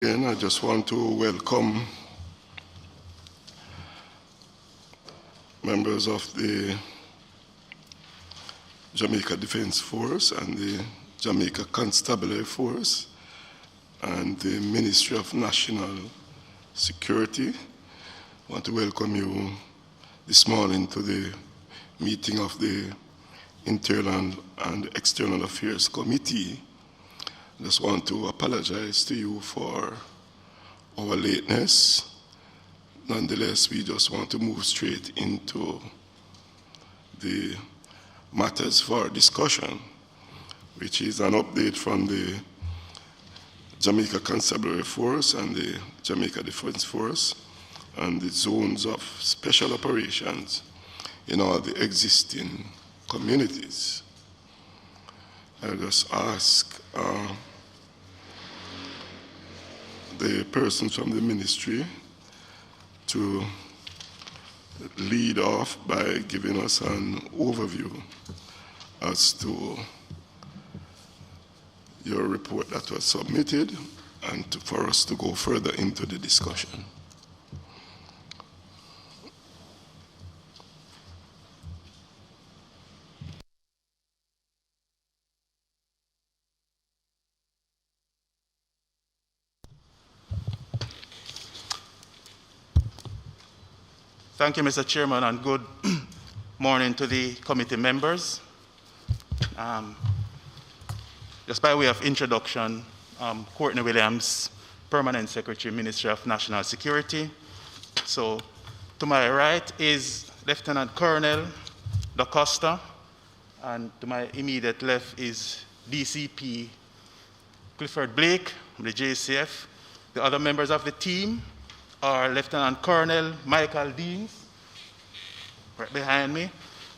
Again, I just want to welcome members of the Jamaica Defense Force and the Jamaica Constabulary Force and the Ministry of National Security. I want to welcome you this morning to the meeting of the Internal and External Affairs Committee. I just want to apologize to you for our lateness. Nonetheless, we just want to move straight into the matters for discussion, which is an update from the Jamaica Constabulary Force and the Jamaica Defense Force and the zones of special operations in all the existing communities. I just ask the persons from the ministry to lead off by giving us an overview as to your report that was submitted and for us to go further into the discussion. Thank you, Mr. Chairman, and good morning to the committee members. Just by way of introduction, Courtney Williams, Permanent Secretary, Ministry of National Security. So to my right is Lieutenant Colonel Da Costa, and to my immediate left is DCP Clifford Blake, the JCF. The other members of the team are Lieutenant Colonel Michael Deans, right behind me.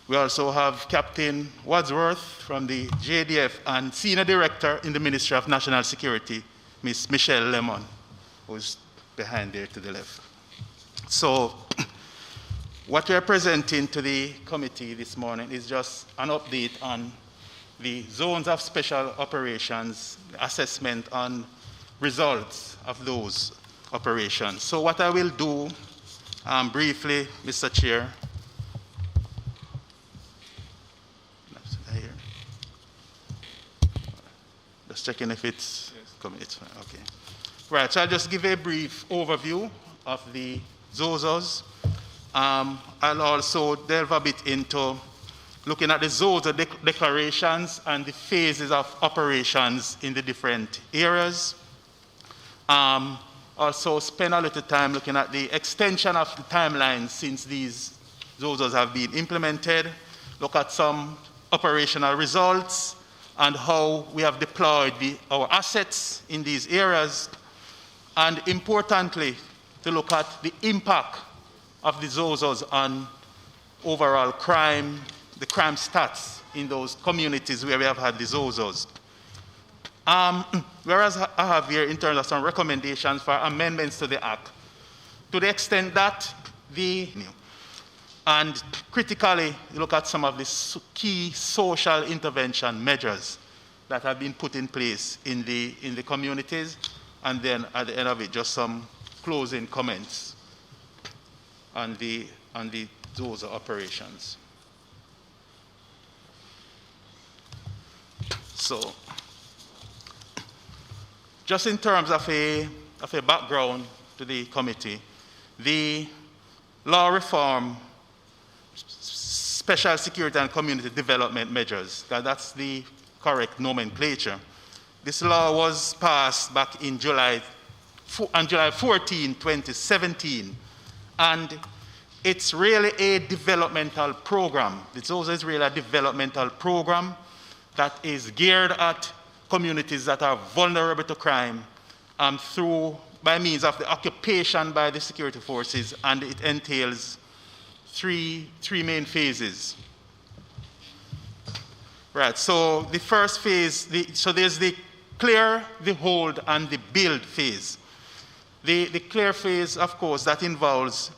We also have Captain Wadsworth from the JDF and Senior Director in the Ministry of National Security, Ms. Michelle Lemon, who's behind there to the left. So what we are presenting to the committee this morning is just an update on the zones of special operations, assessment on results of those operations. So what I will do briefly, Mr. Chair, just checking if it's coming. It's fine. Okay. Right, so I'll just give a brief overview of the ZOZOs. I'll also delve a bit into looking at the ZOZO declarations and the phases of operations in the different areas. Also spend a little time looking at the extension of the timeline since these ZOZOs have been implemented, look at some operational results and how we have deployed our assets in these areas, and importantly, to look at the impact of the ZOZOs on overall crime, the crime stats in those communities where we have had the ZOZOs. Whereas I have here in terms of some recommendations for amendments to the Act, to the extent that and critically look at some of the key social intervention measures that have been put in place in the communities, and then at the end of it, just some closing comments on the ZOZO operations. So, just in terms of a background to the committee, the law reform, special security and community development measures, that's the correct nomenclature. This law was passed back on July 14, 2017, and it's really a developmental program. It's also really a developmental program that is geared at communities that are vulnerable to crime by means of the occupation by the security forces, and it entails three main phases. Right, so the first phase, so there's the clear, the hold, and the build phase. The clear phase, of course, that involves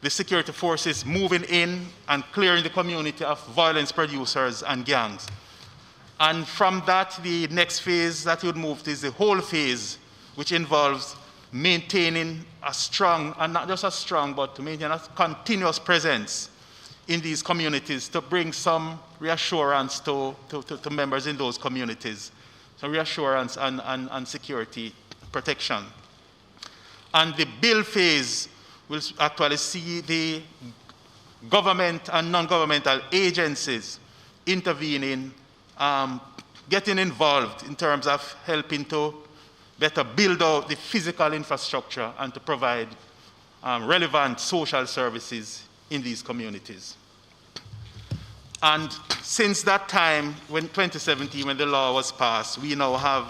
the security forces moving in and clearing the community of violence producers and gangs. And from that, the next phase that you would move to is the whole phase, which involves maintaining a strong, and not just a strong, but to maintain a continuous presence in these communities to bring some reassurance to members in those communities, some reassurance and security protection. And the build phase will actually see the government and non-governmental agencies intervening, getting involved in terms of helping to better build out the physical infrastructure and to provide relevant social services in these communities. And since that time, when 2017, when the law was passed, we now have,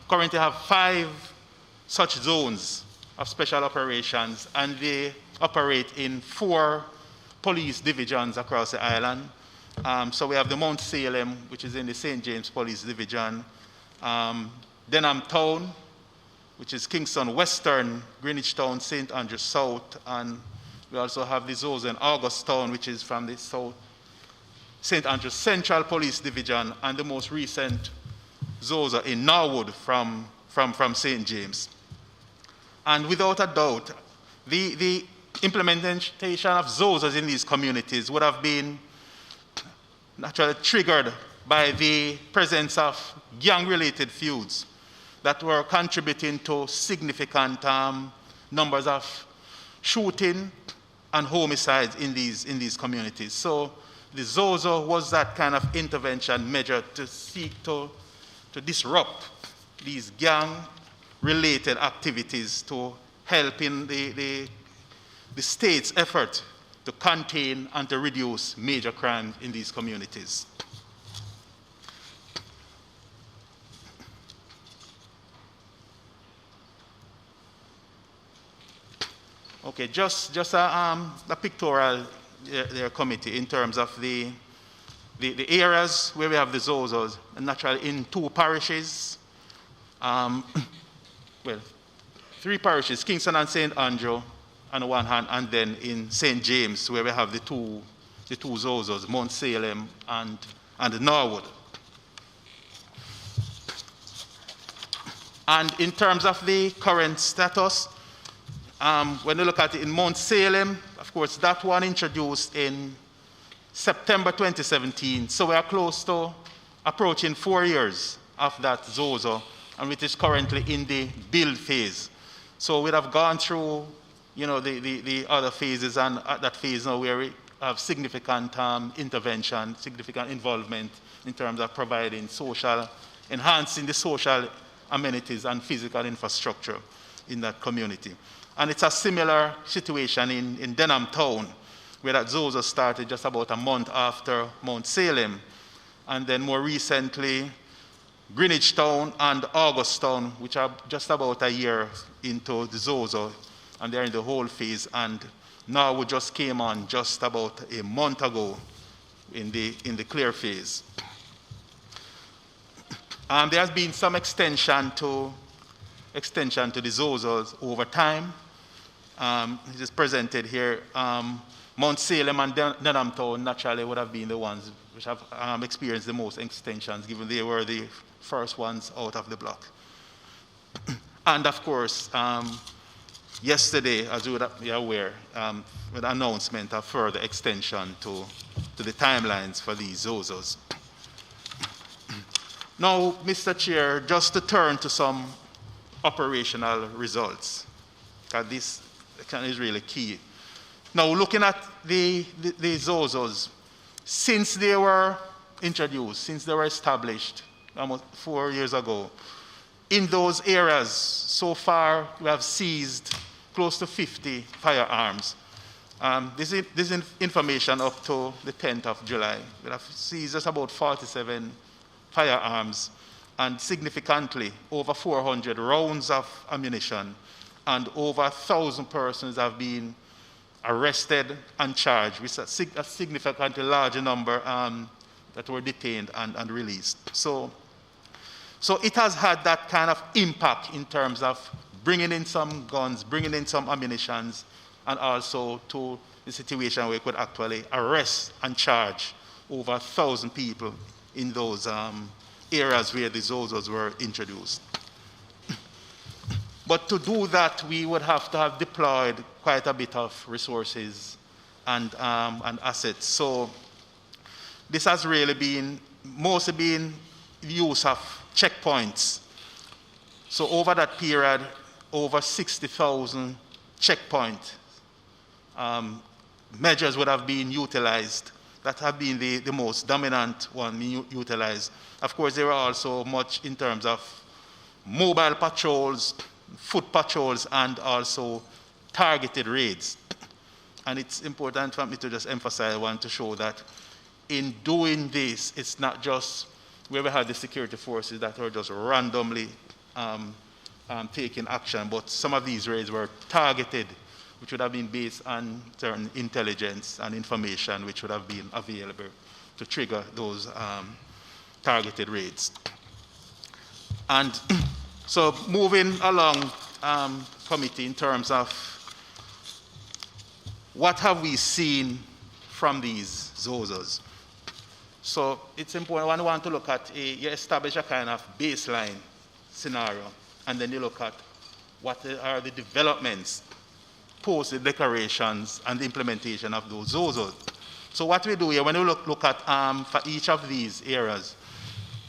currently have 5 such zones of special operations, and they operate in 4 police divisions across the island. So we have the Mount Salem, which is in the St. James Police Division, Denham Town, which is Kingston Western, Greenwich Town, St. Andrews South, and we also have the zones in August Town, which is from the South, St. Andrews Central Police Division, and the most recent Zoza in Norwood from St. James. And without a doubt, the implementation of Zozas in these communities would have been naturally triggered by the presence of gang-related feuds that were contributing to significant numbers of shooting and homicides in these communities. So the Zozo was that kind of intervention measure to seek to disrupt these gang-related activities to help in the state's effort to contain and to reduce major crime in these communities. Okay, just a pictorial their committee in terms of the areas where we have the Zozos, and naturally in 2 parishes, well, 3 parishes, Kingston and St. Andrew on the one hand, and then in St. James where we have the two Zozos, Mount Salem and Norwood. And in terms of the current status, when you look at it in Mount Salem, of course, that one introduced in September 2017, so we are close to approaching 4 years of that Zozo, and which is currently in the build phase. So we'd have gone through, you know, the other phases, and at that phase now where we have significant intervention, significant involvement in terms of providing enhancing the social amenities and physical infrastructure in that community. And it's a similar situation in Denham Town, where that Zozo started just about a month after Mount Salem. And then more recently, Greenwich Town and August Town, which are just about a year into the Zozo, and they're in the whole phase. And now we just came on just about a month ago in the clear phase. There has been some extension to the Zozos over time. It is presented here. Mount Salem and Denham Town naturally would have been the ones which have experienced the most extensions, given they were the first ones out of the block. And of course, yesterday, as you would be aware, with an announcement of further extension to the timelines for these Zozos. Now, Mr. Chair, just to turn to some operational results, because this is really key. Now, looking at the Zozos, since they were introduced, since they were established almost 4 years ago, in those areas, so far we have seized close to 50 firearms. This is information up to the 10th of July. We have seized just about 47 firearms, and significantly over 400 rounds of ammunition, and over 1,000 persons have been arrested and charged, with a significantly larger number that were detained and released. So it has had that kind of impact in terms of bringing in some guns, bringing in some ammunition, and also to the situation where we could actually arrest and charge over 1,000 people in those areas where the Zozos were introduced. But to do that, we would have to have deployed quite a bit of resources and assets. So this has really mostly been use of checkpoints. So over that period, over 60,000 checkpoint measures would have been utilized. That have been the most dominant one being utilized. Of course, there were also much in terms of mobile patrols, foot patrols, and also targeted raids. And it's important for me to just emphasize, I want to show that in doing this, it's not just where we had the security forces that are just randomly taking action, but some of these raids were targeted, which would have been based on certain intelligence and information which would have been available to trigger those targeted raids. And so moving along, committee, in terms of what have we seen from these ZOZOs? So it's important, when you want to look at you establish a kind of baseline scenario, and then you look at what are the developments post the declarations and the implementation of those ZOZOs. So what we do here, when we look at for each of these areas,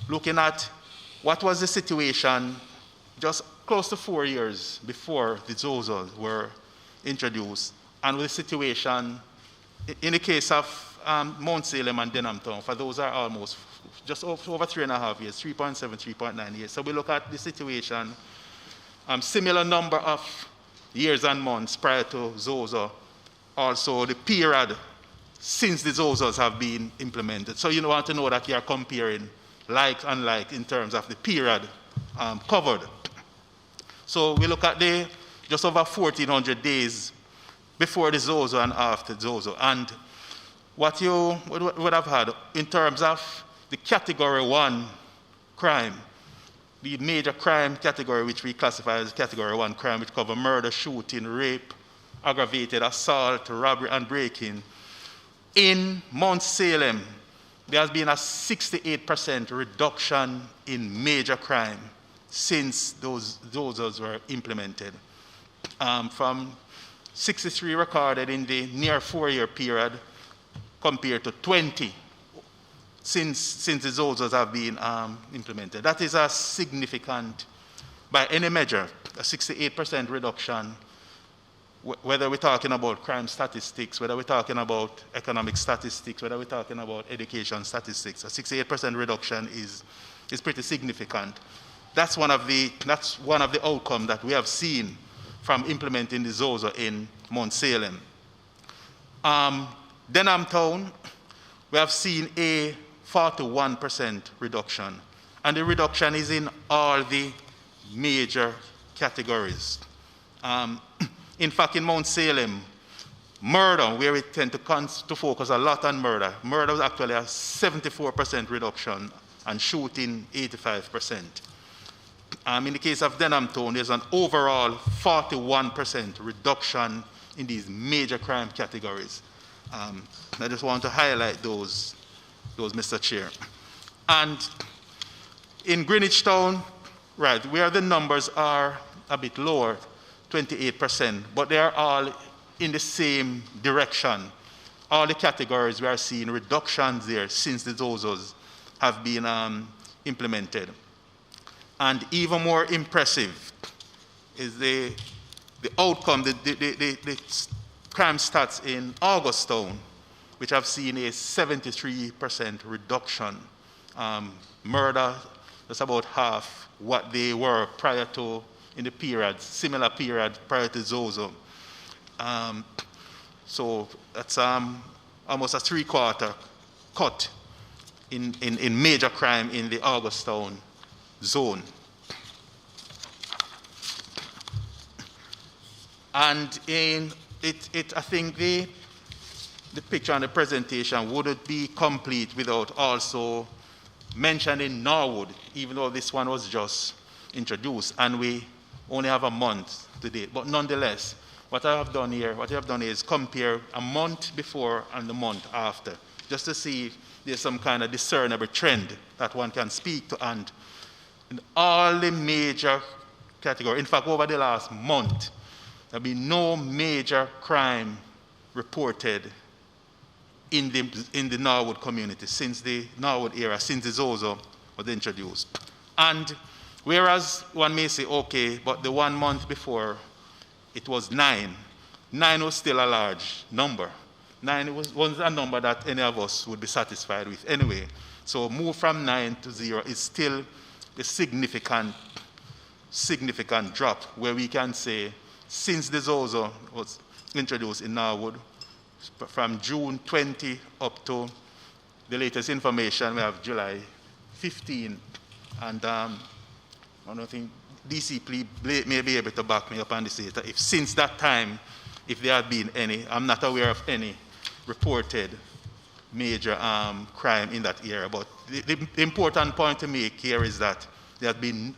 looking at what was the situation just close to 4 years before the ZOZOs were introduced, and with the situation in the case of Mount Salem and Denham Town, for those are almost just over 3.5 years, 3.7, 3.9 years. So we look at the situation, similar number of years and months prior to ZOZO, also the period since the ZOZOs have been implemented. So you want to know that you are comparing like and like in terms of the period covered. So we look at the just over 1,400 days before the ZOZO and after ZOZO. And what you would have had in terms of the category 1 crime, the major crime category which we classify as category 1 crime, which cover murder, shooting, rape, aggravated assault, robbery, and breaking. In Mount Salem, there has been a 68% reduction in major crime since those were implemented. From 63 recorded in the near 4-year period compared to 20 since the ZOZOs have been implemented. That is a significant, by any measure, a 68% reduction, whether we're talking about crime statistics, whether we're talking about economic statistics, whether we're talking about education statistics. A 68% reduction is pretty significant. That's one of the outcomes that we have seen from implementing the ZOZO in Mount Salem. Denham Town, we have seen a 41% reduction, and the reduction is in all the major categories. In fact, in Mount Salem, murder, where we tend to focus a lot on murder was actually a 74% reduction, and shooting 85%. In the case of Denham Town, there's an overall 41% reduction in these major crime categories. I just want to highlight those, Mr. Chair. And in Greenwich Town, right, where the numbers are a bit lower, 28%, but they are all in the same direction. All the categories we are seeing reductions there since the ZOZOs have been implemented. And even more impressive is the outcome, the crime stats in August Town, which have seen a 73% reduction. Murder, that's about half what they were prior to, in the period, similar period prior to ZOZO. So that's almost a 3/4 cut in major crime in the August Town zone. And I think the picture and the presentation wouldn't be complete without also mentioning Norwood, even though this one was just introduced and we only have a month to date. But nonetheless, what I have done here is compare a month before and the month after, just to see if there's some kind of discernible trend that one can speak to. And in all the major category. In fact, over the last month, there have been no major crime reported in the Norwood community since the Norwood era, since the Zozo was introduced. And whereas one may say, okay, but the 1 month before, it was 9. 9 was still a large number. 9 wasn't a number that any of us would be satisfied with anyway. So move from 9 to 0 is still a significant drop, where we can say, since the Zozo was introduced in Norwood, from June 20 up to the latest information, we have July 15. And I don't think DC may be able to back me up on this data. If since that time, if there have been any, I'm not aware of any reported major crime in that area. But the important point to make here is that there has been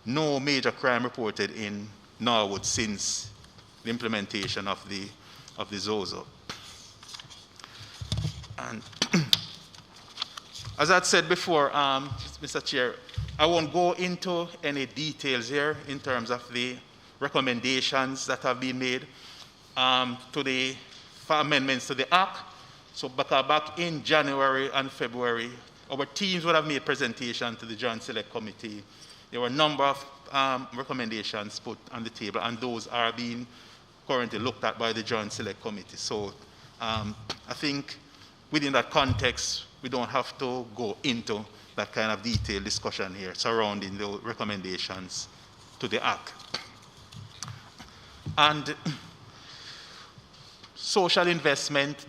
no major crime reported in Norwood since the implementation of the Zozo. And as I said before, Mr. Chair, I won't go into any details here in terms of the recommendations that have been made for amendments to the Act. So back in January and February, our teams would have made presentation to the Joint Select Committee. There were a number of recommendations put on the table, and those are being currently looked at by the Joint Select Committee. So I think within that context, we don't have to go into that kind of detailed discussion here surrounding the recommendations to the Act. And social investment,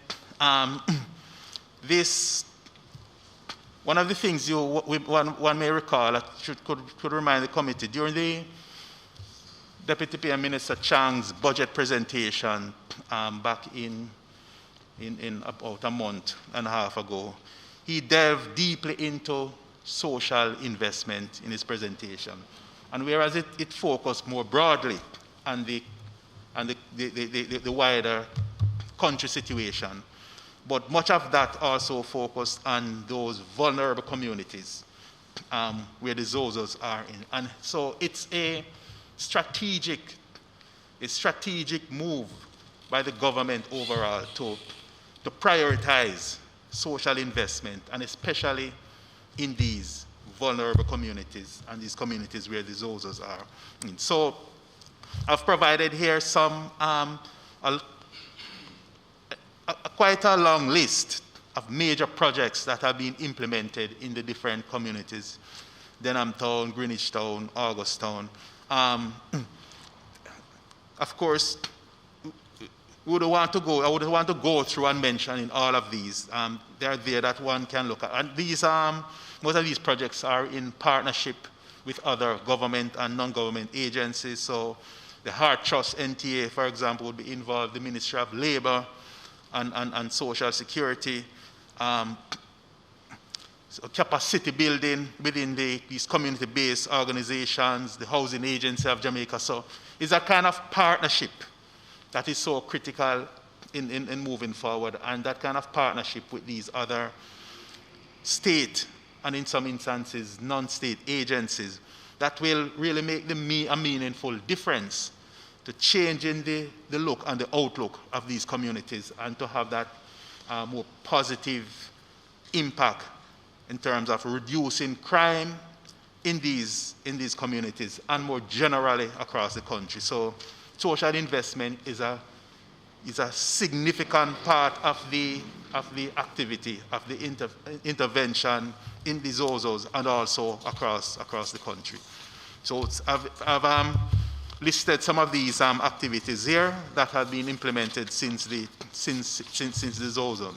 one of the things one may recall that could remind the committee, during the Deputy PM Minister Chang's budget presentation back in about a month and a half ago, he delved deeply into social investment in his presentation. And whereas it focused more broadly on the wider country situation, but much of that also focused on those vulnerable communities where the Zozos are in. And so it's a strategic move by the government overall to prioritize social investment, and especially in these vulnerable communities and these communities where the Zozos are. And so I've provided here some quite a long list of major projects that have been implemented in the different communities: Denham Town, Greenwich Town, August Town. Of course, I wouldn't want to go through and mention in all of these. They're there that one can look at. And these, most of these projects are in partnership with other government and non-government agencies. So the Heart Trust NTA, for example, would be involved, the Ministry of Labor and Social Security, so capacity building within these community-based organizations, the Housing Agency of Jamaica. So it's a kind of partnership that is so critical in moving forward, and that kind of partnership with these other state and, in some instances, non-state agencies that will really make a meaningful difference to changing the look and the outlook of these communities, and to have that more positive impact in terms of reducing crime in these communities and more generally across the country. So social investment is a significant part of the activity, of the intervention in the Zozos and also across the country. So I've listed some of these activities here that have been implemented since the Zozo.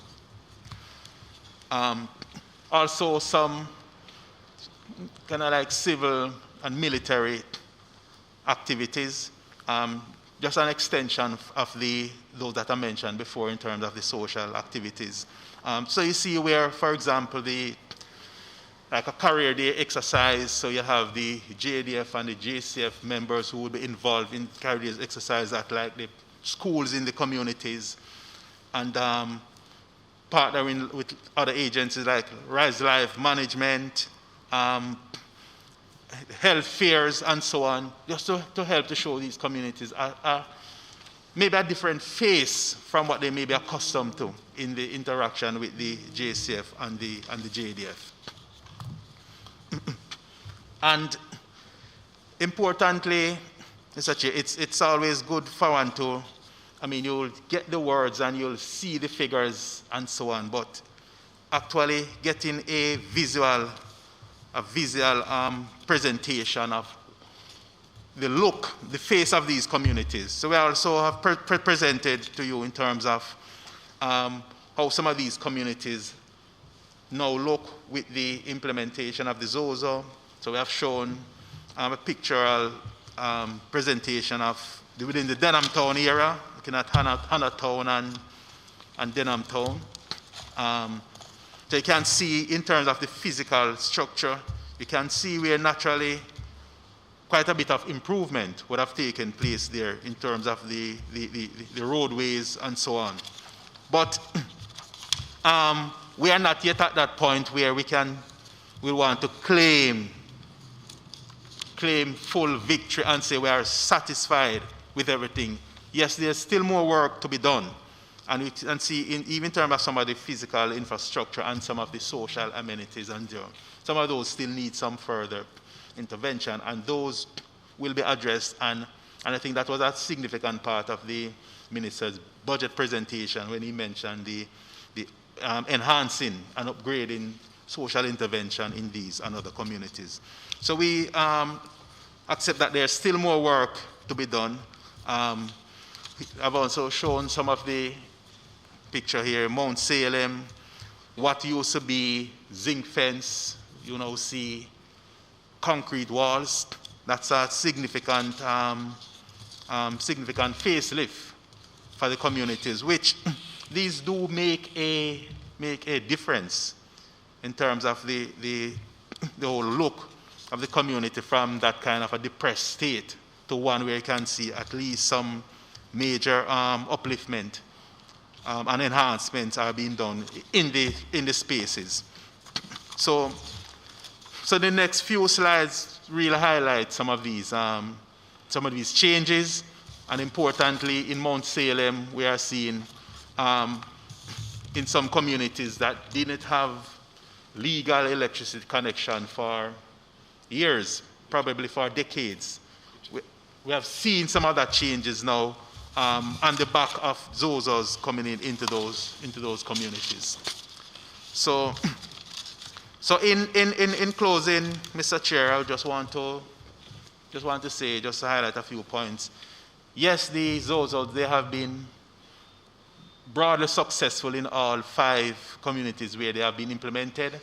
Also some kind of like civil and military activities, just an extension of those that I mentioned before in terms of the social activities. So you see where, for example, like a career day exercise, so you have the JDF and the JCF members who will be involved in career day exercise at like the schools in the communities, and partnering with other agencies like Rise Life Management, health fairs and so on, just to help to show these communities maybe a different face from what they may be accustomed to in the interaction with the JCF and the JDF. And importantly, it's always good for one to, you'll get the words and you'll see the figures and so on, but actually getting a visual presentation of the look, the face of these communities. So we also have presented to you in terms of how some of these communities now look with the implementation of the ZOZO. So we have shown a pictorial presentation of within the Denham Town area, looking at Hannah Town and Denham Town. So you can see in terms of the physical structure, you can see where naturally quite a bit of improvement would have taken place there in terms of the roadways and so on. But we are not yet at that point where we want to claim full victory and say we are satisfied with everything. Yes, there's still more work to be done. And we can see, even in terms of some of the physical infrastructure and some of the social amenities, and some of those still need some further intervention, and those will be addressed. And I think that was a significant part of the minister's budget presentation when he mentioned the enhancing and upgrading social intervention in these and other communities. So we accept that there's still more work to be done. I've also shown some of the picture here, Mount Salem, what used to be zinc fence, you now see concrete walls. That's a significant facelift for the communities, which these do make a difference in terms of the whole look of the community from that kind of a depressed state to one where you can see at least some major upliftment and enhancements are being done in the spaces. So the next few slides really highlight some of these changes, and importantly, in Mount Salem, we are seeing in some communities that didn't have legal electricity connection for years, probably for decades. We have seen some of that changes now on the back of ZOZOs coming into those communities. So in closing, Mr. Chair, I just want to highlight a few points. Yes, the ZOZOs, they have been broadly successful in all 5 communities where they have been implemented.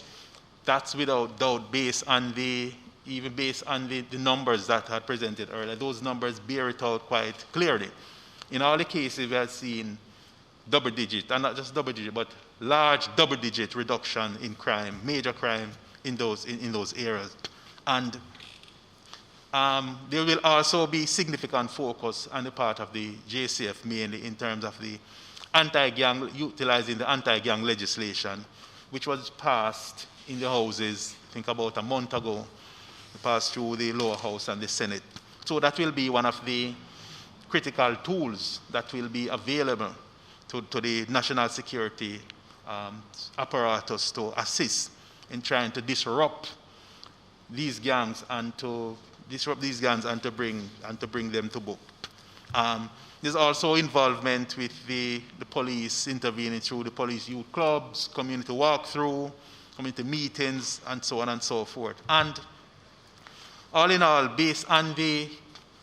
That's without doubt based on the numbers that I presented earlier. Those numbers bear it out quite clearly. In all the cases, we have seen double-digit, and not just double-digit, but large double-digit reduction in crime, major crime in those areas. And there will also be significant focus on the part of the JCF, mainly in terms of the anti-gang, utilizing the anti-gang legislation, which was passed in the houses, I think about a month ago, passed through the lower house and the Senate. So that will be one of the critical tools that will be available to the national security apparatus to assist in trying to disrupt these gangs and to bring them to book. There's also involvement with the police intervening through the police youth clubs, community walkthrough, community meetings, and so on and so forth. And all in all, based on the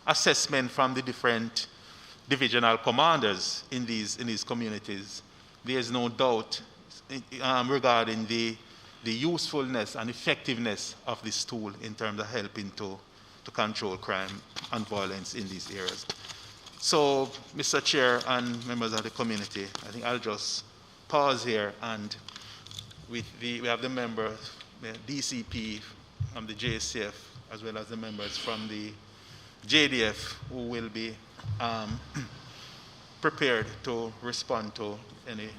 assessment from the different divisional commanders in these communities, there is no doubt regarding the usefulness and effectiveness of this tool in terms of helping to control crime and violence in these areas. So, Mr. Chair and members of the community, I think I'll just pause here, and we have the members, the DCP from the JCF, as well as the members from the JDF, who will be prepared to respond to any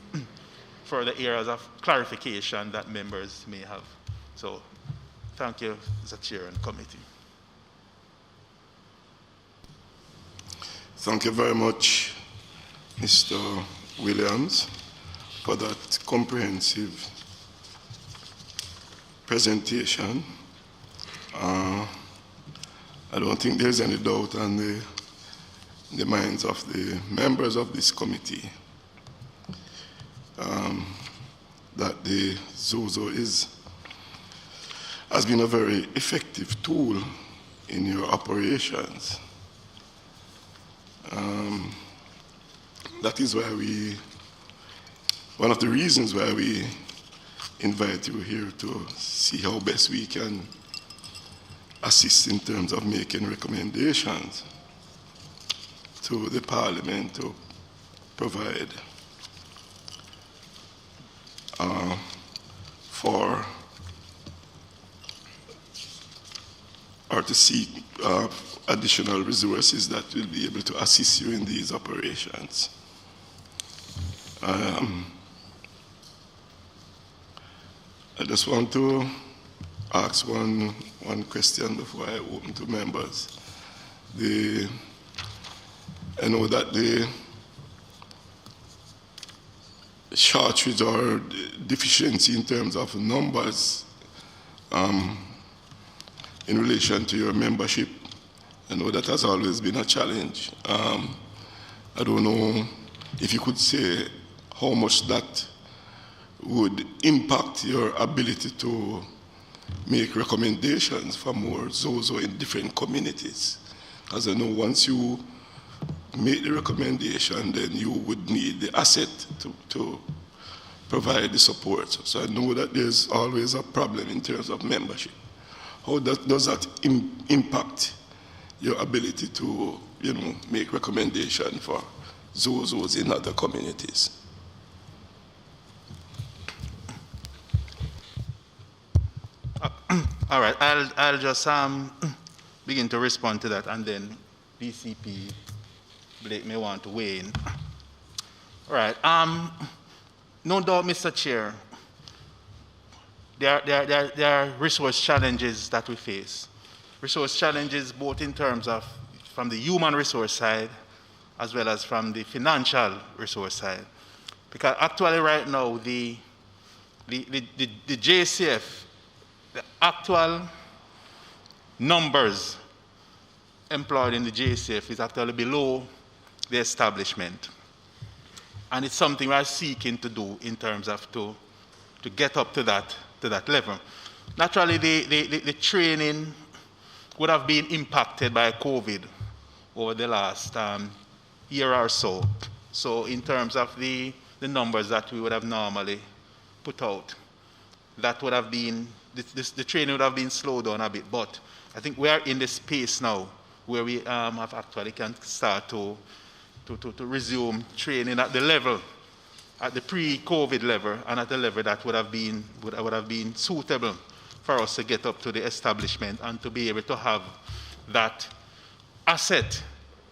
further areas of clarification that members may have. So, thank you, Mr. Chair and committee. Thank you very much, Mr. Williams, for that comprehensive presentation. I don't think there's any doubt on the minds of the members of this committee that the ZOZO has been a very effective tool in your operations. That is why one of the reasons why we invite you here to see how best we can assist in terms of making recommendations to the Parliament to provide for or to seek additional resources that will be able to assist you in these operations. I just want to ask one question before I open to members. I know that the shortage or deficiency in terms of numbers in relation to your membership, I know that has always been a challenge. I don't know if you could say how much that would impact your ability to make recommendations for more ZOZO in different communities. As I know, once you make the recommendation, then you would need the asset to provide the support. So I know that there's always a problem in terms of membership. How does that impact your ability to, make recommendation for ZOZOs in other communities? All right, I'll just begin to respond to that, and then BCP Blake may want to weigh in. All right. No doubt, Mr. Chair, there are resource challenges that we face. Resource challenges both in terms of from the human resource side as well as from the financial resource side. Because actually right now, the JCF, the actual numbers employed in the JCF is actually below the establishment. And it's something we're seeking to do in terms of to get up to that level. Naturally, the training would have been impacted by COVID over the last year or so. So in terms of the numbers that we would have normally put out, that would have been, the training would have been slowed down a bit. But I think we are in the space now where we have actually can start to resume training at the level, at the pre-COVID level, and at the level that would have been suitable for us to get up to the establishment and to be able to have that asset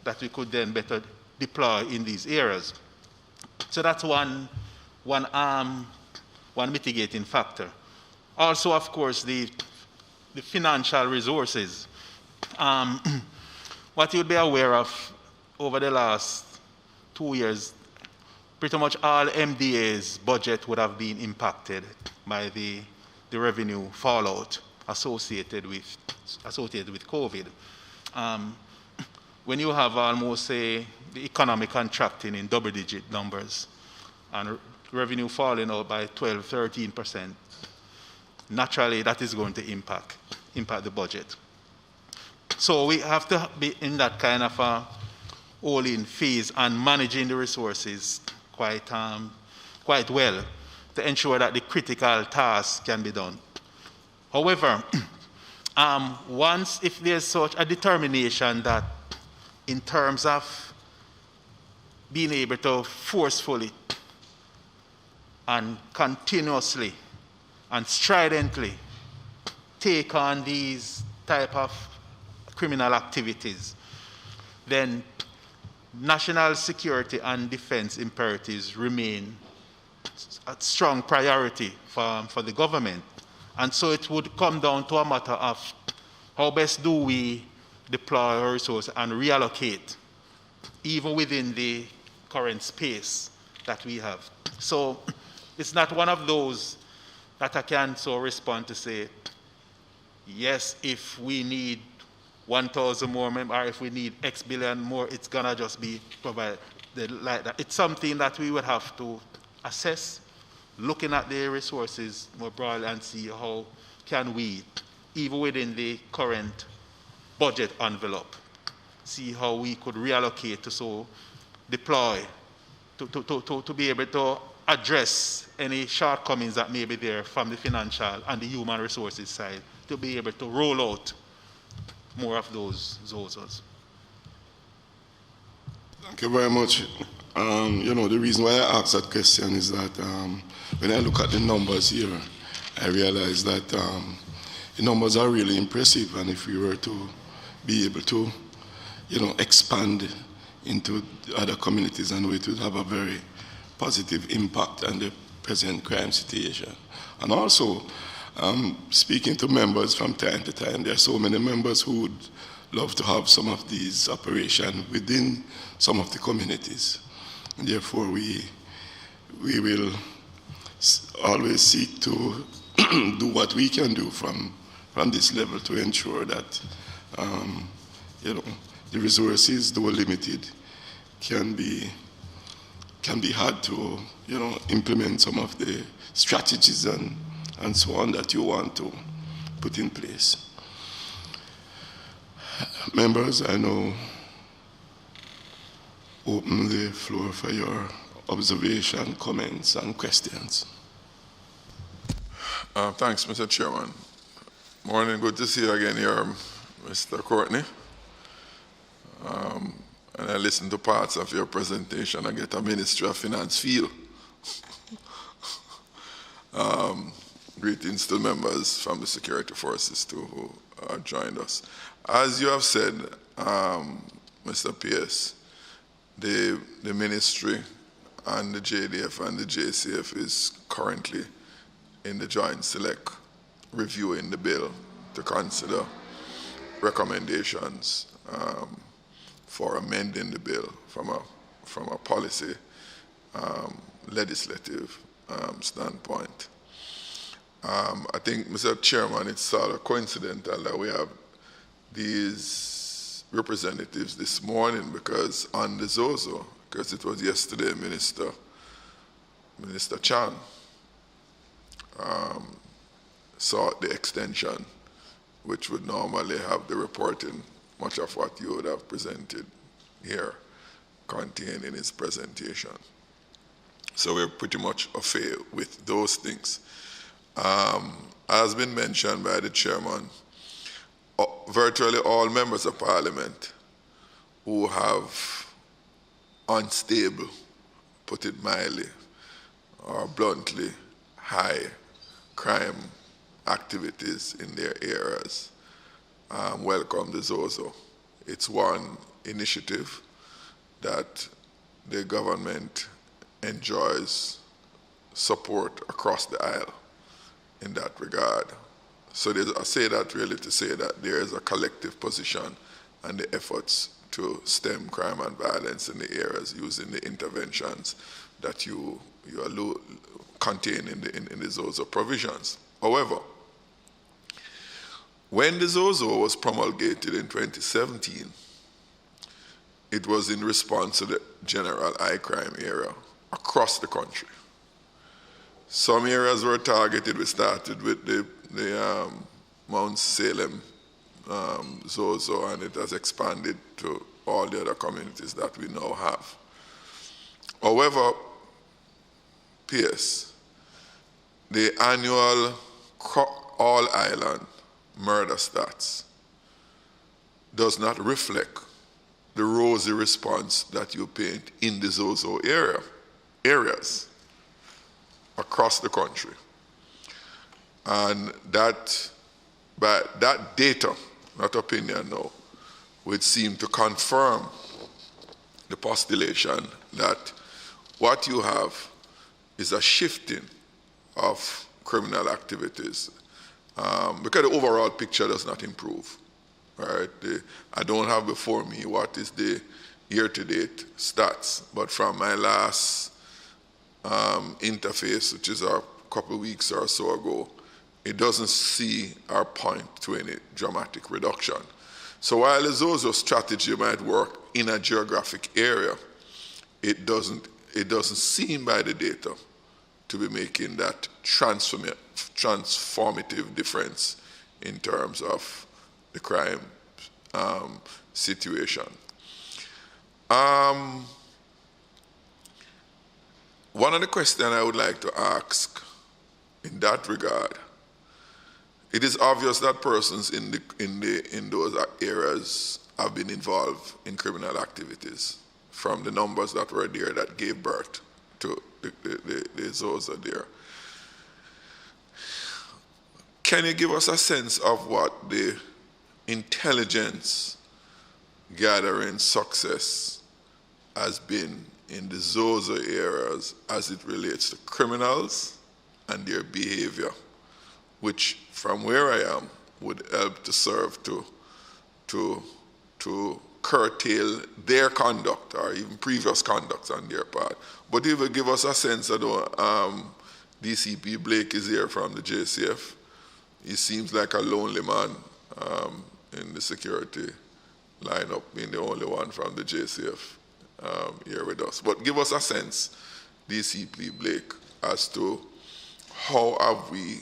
that we could then better deploy in these areas. So that's one mitigating factor. Also, of course, the financial resources. What you'll be aware of over the last 2 years, pretty much all MDA's budget would have been impacted by the revenue fallout associated with COVID. When you have almost the economy contracting in double-digit numbers and revenue falling out by 12, 13%, naturally that is going to impact the budget. So we have to be in that kind of a all-in phase and managing the resources quite well to ensure that the critical tasks can be done. However, if there's such a determination that in terms of being able to forcefully and continuously and stridently take on these type of criminal activities, then national security and defense imperatives remain a strong priority for the government. And so it would come down to a matter of how best do we deploy our resources and reallocate even within the current space that we have. So it's not one of those that I can so respond to say, yes, if we need 1,000 more members, or if we need X billion more, it's gonna just be provided like that. It's something that we would have to assess, looking at the resources more broadly and see how can we, even within the current budget envelope, see how we could reallocate to so deploy to be able to address any shortcomings that may be there from the financial and the human resources side, to be able to roll out more of those ZOZOs. Thank you very much. You know, the reason why I asked that question is that when I look at the numbers here, I realize that the numbers are really impressive, and if we were to be able to, you know, expand into other communities, and it would have a very positive impact on the present crime situation. And also, speaking to members from time to time, there are so many members who would love to have some of these operations within some of the communities. And therefore, we will always seek to do what we can do from this level to ensure that you know, the resources, though limited, can be had to, you know, implement some of the strategies and so on that you want to put in place. Members, I now open the floor for your observation, comments, and questions. Thanks, Mr. Chairman. Morning, good to see you again here, Mr. Courtney. And I listened to parts of your presentation. I get a Ministry of Finance feel. Greetings to members from the security forces too who joined us. As you have said, Mr. P.S., the ministry and the JDF and the JCF is currently in the Joint Select reviewing the bill to consider recommendations for amending the bill from a policy legislative standpoint. I think, Mr. Chairman, it's sort of coincidental that we have these representatives this morning, because on the ZOZO, because it was yesterday, Minister Chan sought the extension, which would normally have the reporting, much of what you would have presented here, contained in his presentation. So we're pretty much au fait with those things. As been mentioned by the chairman, virtually all members of parliament who have unstable, put it mildly, or bluntly, high crime activities in their areas welcome the ZOZO. It's one initiative that the government enjoys support across the aisle in that regard. So I say that really to say that there is a collective position and the efforts to stem crime and violence in the areas using the interventions that you contain in the ZOZO provisions. However, when the ZOZO was promulgated in 2017, it was in response to the general high crime era across the country. Some areas were targeted. We started with the Mount Salem ZOZO, and it has expanded to all the other communities that we now have. However, PS, the annual all-island murder stats does not reflect the rosy response that you paint in the ZOZO areas across the country. And that data, not opinion now, would seem to confirm the postulation that what you have is a shifting of criminal activities, because the overall picture does not improve. Right? I don't have before me what is the year-to-date stats, but from my last interface, which is a couple of weeks or so ago, it doesn't see or point to any dramatic reduction. So while the ZOZO strategy might work in a geographic area, it doesn't seem by the data to be making that transformative difference in terms of the crime situation. One of the questions I would like to ask in that regard, it is obvious that persons in those areas have been involved in criminal activities from the numbers that were there that gave birth to the ZOZA there. Can you give us a sense of what the intelligence gathering success has been in the ZOZA areas as it relates to criminals and their behavior, which from where I am would help to serve to curtail their conduct or even previous conduct on their part. But it will give us a sense that DCP Blake is here from the JCF. He seems like a lonely man in the security lineup, being the only one from the JCF here with us. But give us a sense, DCP Blake, as to how have we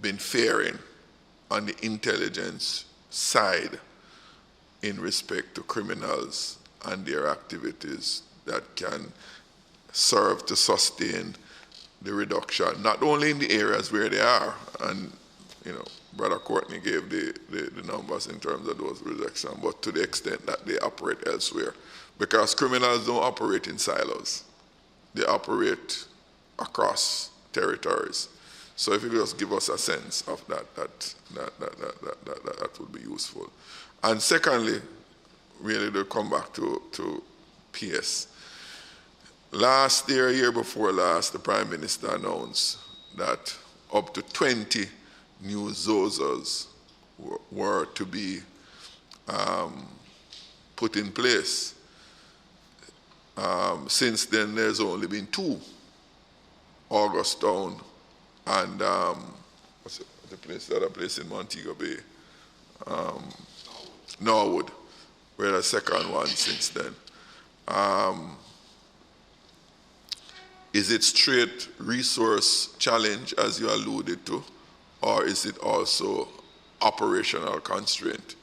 been faring on the intelligence side in respect to criminals and their activities that can serve to sustain the reduction, not only in the areas where they are, and Brother Courtney gave the numbers in terms of those reductions, but to the extent that they operate elsewhere. Because criminals don't operate in silos. They operate across territories. So if you just give us a sense of that would be useful. And secondly, really to come back to PS. Last year before last, the Prime Minister announced that up to 20 new ZOZAs were to be put in place. Since then, there's only been 2, Augustown and what's the other place in Montego Bay? Norwood. We're the second one since then. Is it straight resource challenge, as you alluded to, or is it also operational constraint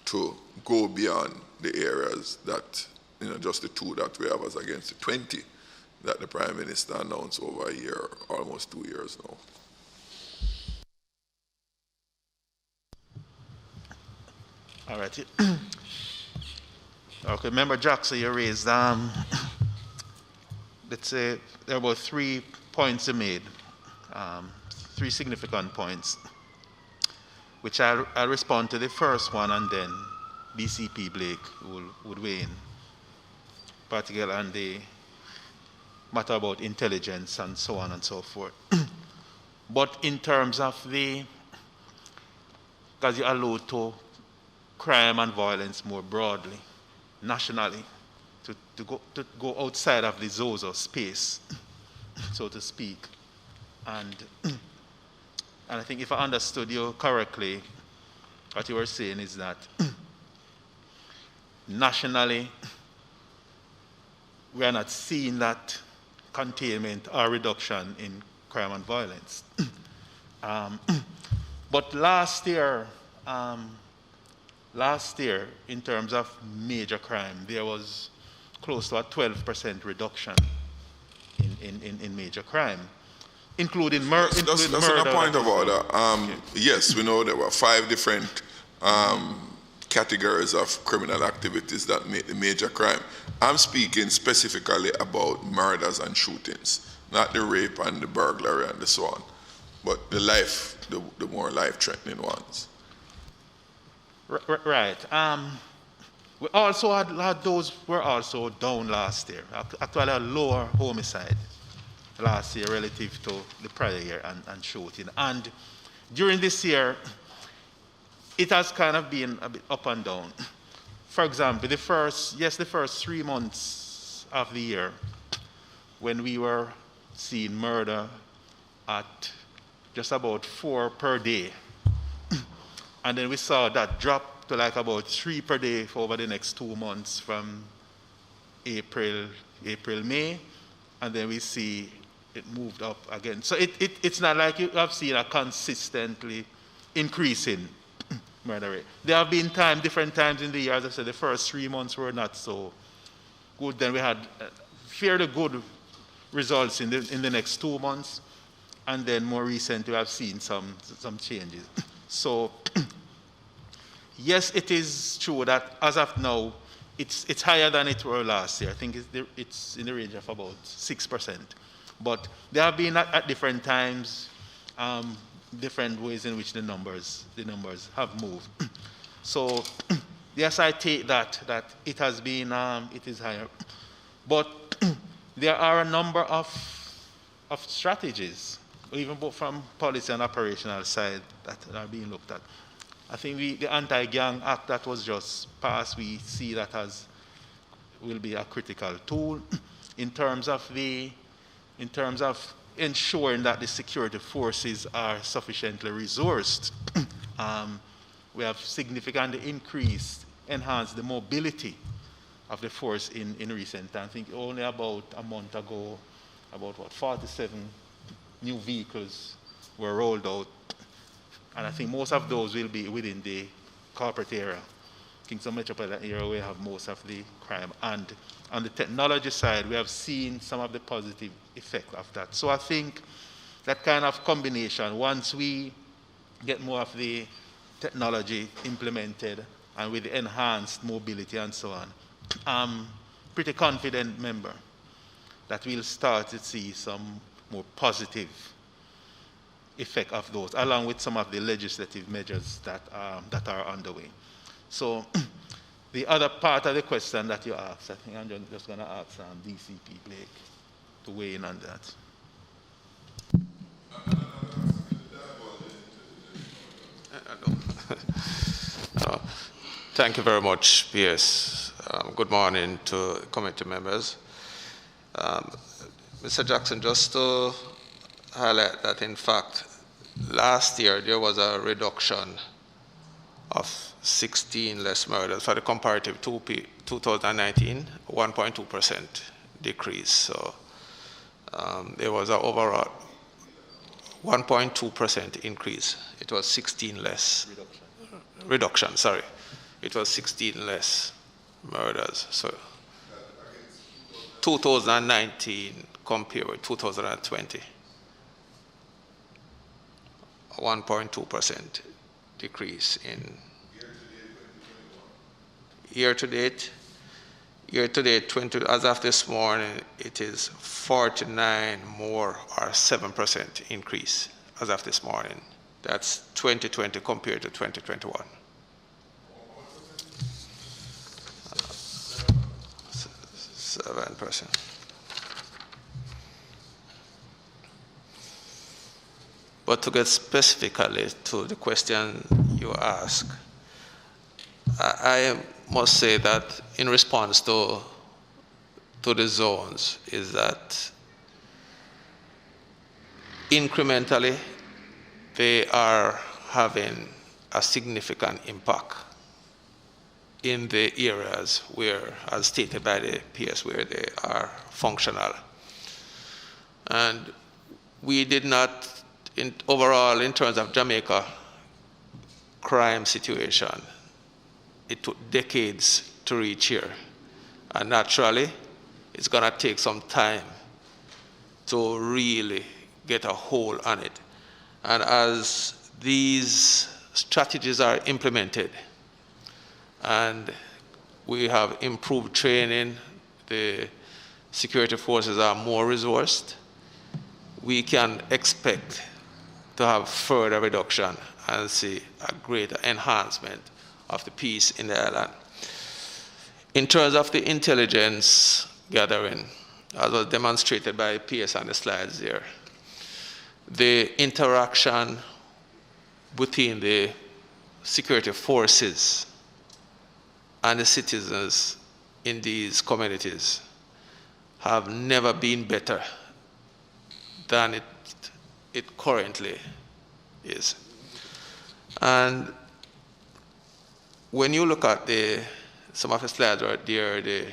to go beyond the areas that, just the 2 that we have as against the 20 that the Prime Minister announced over a year, almost 2 years now? All right. Okay, Member Jackson, you raised, let's say there were 3 points you made, 3 significant points, which I'll respond to the first one, and then DCP Blake would weigh in, particularly on the matter about intelligence and so on and so forth. But in terms of because you allude to crime and violence more broadly, nationally, to go outside of the ZOZO space, so to speak. And I think if I understood you correctly, what you were saying is that nationally, we are not seeing that containment or reduction in crime and violence. But last year, in terms of major crime, there was close to a 12% reduction in major crime, including murder. That's a point of order. Yes, we know there were 5 different categories of criminal activities that make the major crime. I'm speaking specifically about murders and shootings, not the rape and the burglary and so on, but the more life-threatening ones. Right. We also had those were also down last year. Actually, a lower homicide last year relative to the prior year and shooting. And during this year, it has kind of been a bit up and down. for example, the first 3 months of the year, when we were seeing murder at just about 4 per day, and then we saw that drop to like about 3 per day for over the next 2 months from April, May, and then we see it moved up again. So it's not like you have seen a consistently increasing murder rate. There have been different times in the year, as I said, the first 3 months were not so good. Then we had fairly good results in the next 2 months, and then more recently we have seen some changes. So yes, it is true that as of now, it's higher than it were last year. I think it's in the range of about 6%. But there have been at different times different ways in which the numbers have moved. So yes, I take that it has been it is higher. But there are a number of strategies, even both from policy and operational side, that are being looked at. I think the Anti-Gang Act that was just passed, we see that will be a critical tool in terms of ensuring that the security forces are sufficiently resourced. We have significantly enhanced the mobility of the force in recent times. I think only about a month ago, 47 new vehicles were rolled out. And I think most of those will be within the corporate area. Kingston Metropolitan area, we have most of the crime. And on the technology side, we have seen some of the positive effect of that. So I think that kind of combination, once we get more of the technology implemented and with enhanced mobility and so on, I'm pretty confident, member, that we'll start to see some more positive effect of those, along with some of the legislative measures that are underway. So the other part of the question that you asked, I think I'm just going to ask DCP Blake to weigh in on that. Thank you very much, PS. Good morning to committee members. Mr. Jackson, just to highlight that, in fact, last year there was a reduction of 16 less murders. For the comparative 2019, 1.2% decrease. So there was an overall 1.2% increase. It was 16 less. Reduction, sorry. It was 16 less murders. So 2019 compared with 2020. 1.2% decrease in year-to-date 20, as of this morning, it is 49 more, or 7% increase as of this morning. That's 2020 compared to 2021. 7%. But to get specifically to the question you ask, I must say that in response to the zones is that incrementally they are having a significant impact in the areas where, as stated by the PS, where they are functional. And we did not, overall, in terms of Jamaica crime situation, it took decades to reach here. And naturally, it's going to take some time to really get a hold on it. And as these strategies are implemented and we have improved training, the security forces are more resourced, we can expect to have further reduction and see a greater enhancement of the peace in the island. In terms of the intelligence gathering, as was demonstrated by PS on the slides there, the interaction between the security forces and the citizens in these communities have never been better than it currently is. And when you look at some of the slides right there, the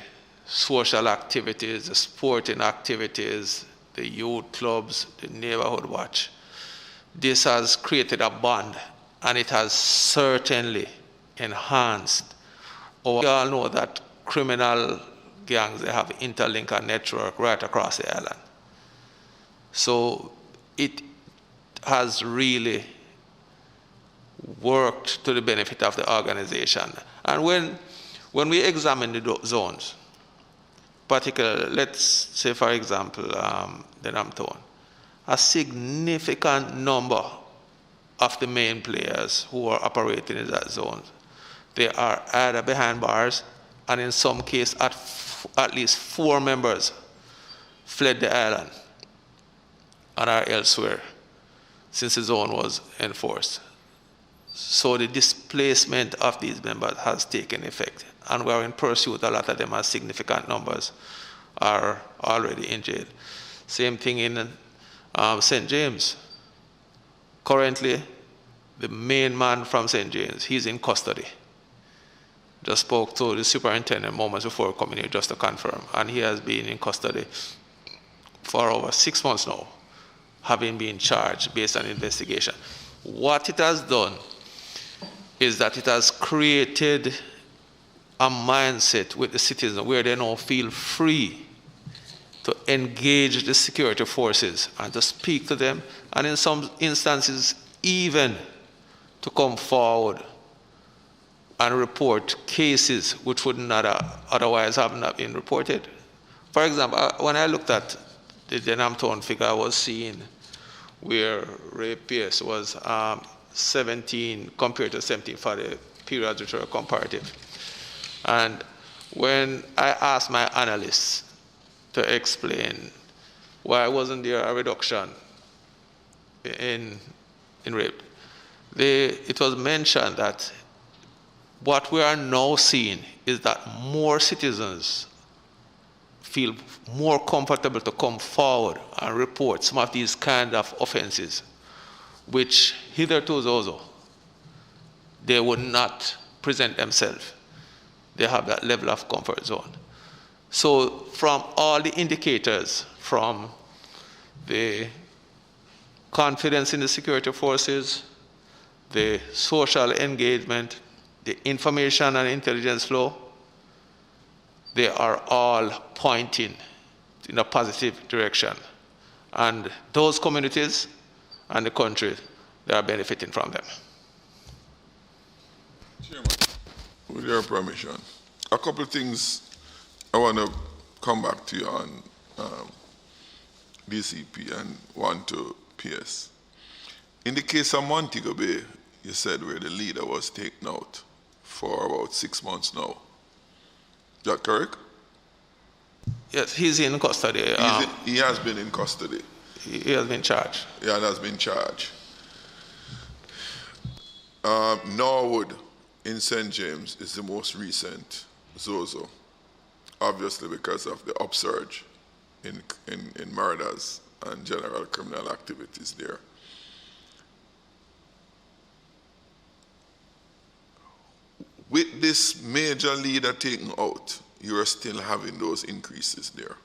social activities, the sporting activities, the youth clubs, the neighborhood watch, this has created a bond, and it has certainly enhanced. We all know that criminal gangs, they have interlink and network right across the island. So it has really worked to the benefit of the organization. And when we examine the zones, particularly, let's say for example, the Namtown, a significant number of the main players who are operating in that zone, they are either behind bars, and in some cases at least 4 members fled the island and are elsewhere since the zone was enforced. So the displacement of these members has taken effect, and we are in pursuit. A lot of them, as significant numbers, are already in jail. Same thing in St. James. Currently, the main man from St. James, he's in custody. Just spoke to the superintendent moments before coming here just to confirm, and he has been in custody for over 6 months now, having been charged based on investigation. What it has done is that it has created a mindset with the citizens where they now feel free to engage the security forces and to speak to them, and in some instances even to come forward and report cases which would not otherwise have not been reported. For example, when I looked at the Namtown figure, I was seeing where rape case was 17 compared to 17 for the period which were comparative. And when I asked my analysts to explain why wasn't there a reduction in rape, it was mentioned that what we are now seeing is that more citizens feel more comfortable to come forward and report some of these kind of offenses, which hitherto also they would not present themselves. They have that level of comfort zone. So from all the indicators, from the confidence in the security forces, the social engagement, the information and intelligence flow, they are all pointing in a positive direction. And those communities and the country, they are benefiting from them. Chairman, with your permission, a couple of things I want to come back to you on DCP and one to PS. In the case of Montego Bay, you said where the leader was taken out for about 6 months now. Is that correct? Yes, he's in custody. He has been in custody. He has been charged. Yeah, and has been charged. Norwood in St. James is the most recent Zozo, obviously because of the upsurge in murders and general criminal activities there. With this major leader taken out, you are still having those increases there?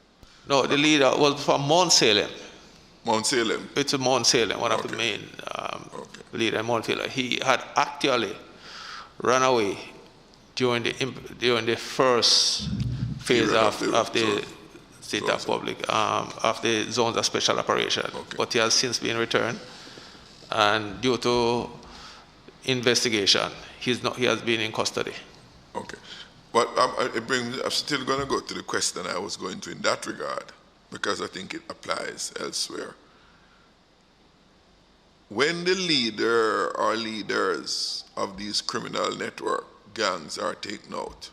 No, the leader was from Mount Salem. Mount Salem? It's a Mount Salem, one of the main leader in Mount Salem. He had actually run away during the first phase of the state of public, of the zones of special operation. Okay. But he has since been returned, and due to investigation, he has been in custody. Okay. But I'm still going to go to the question I was going to in that regard, because I think it applies elsewhere. When the leader or leaders of these criminal network gangs are taken out,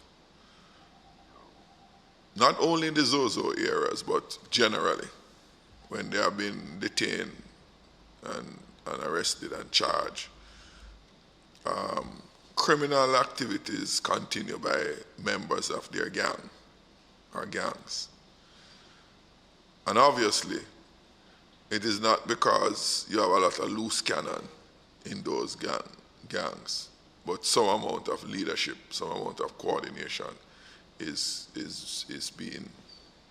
not only in the Zozo areas, but generally, when they have been detained and arrested and charged, criminal activities continue by members of their gang or gangs. And obviously, it is not because you have a lot of loose cannon in those gangs, but some amount of leadership, some amount of coordination is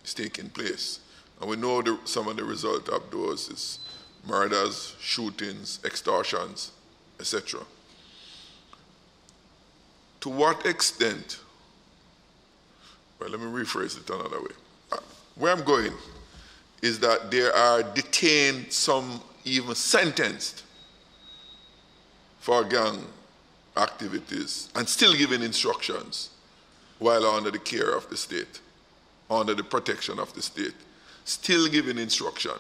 taking place. And we know some of the result of those is murders, shootings, extortions, etc. To what extent, well, let me rephrase it another way. Where I'm going is that there are detained, some even sentenced for gang activities and still giving instructions while under the care of the state, under the protection of the state, still giving instruction.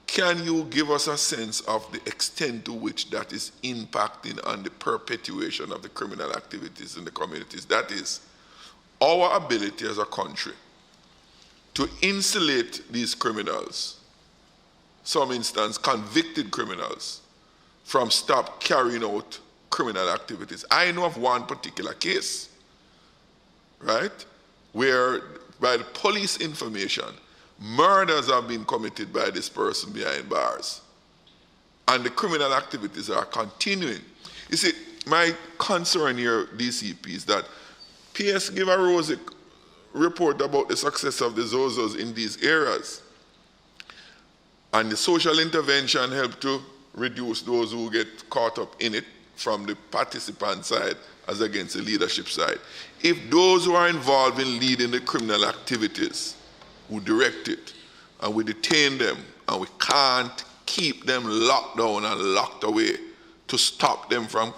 Can you give us a sense of the extent to which that is impacting on the perpetuation of the criminal activities in the communities? That is, our ability as a country to insulate these criminals, some instance convicted criminals, from stop carrying out criminal activities. I know of one particular case, right, where by the police information, murders have been committed by this person behind bars. And the criminal activities are continuing. You see, my concern here, DCP, is that PS give a rosy report about the success of the Zozos in these areas. And the social intervention helped to reduce those who get caught up in it from the participant side as against the leadership side. If those who are involved in leading the criminal activities who direct it, and we detain them, and we can't keep them locked down and locked away to stop them from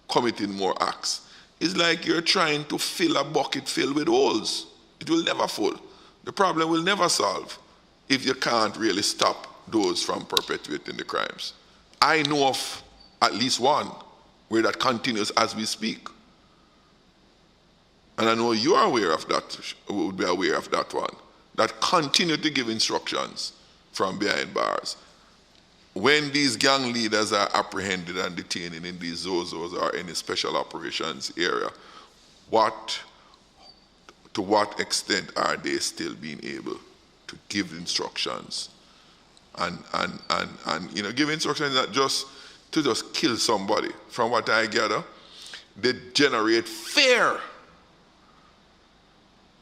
committing more acts. It's like you're trying to fill a bucket filled with holes. It will never full. The problem will never solve if you can't really stop those from perpetuating the crimes. I know of at least one where that continues as we speak. And I know you are aware of that, would be aware of that one, that continue to give instructions from behind bars. When these gang leaders are apprehended and detained in these Zozos or any special operations area, to what extent are they still being able to give instructions and give instructions not just to just kill somebody? From what I gather, they generate fear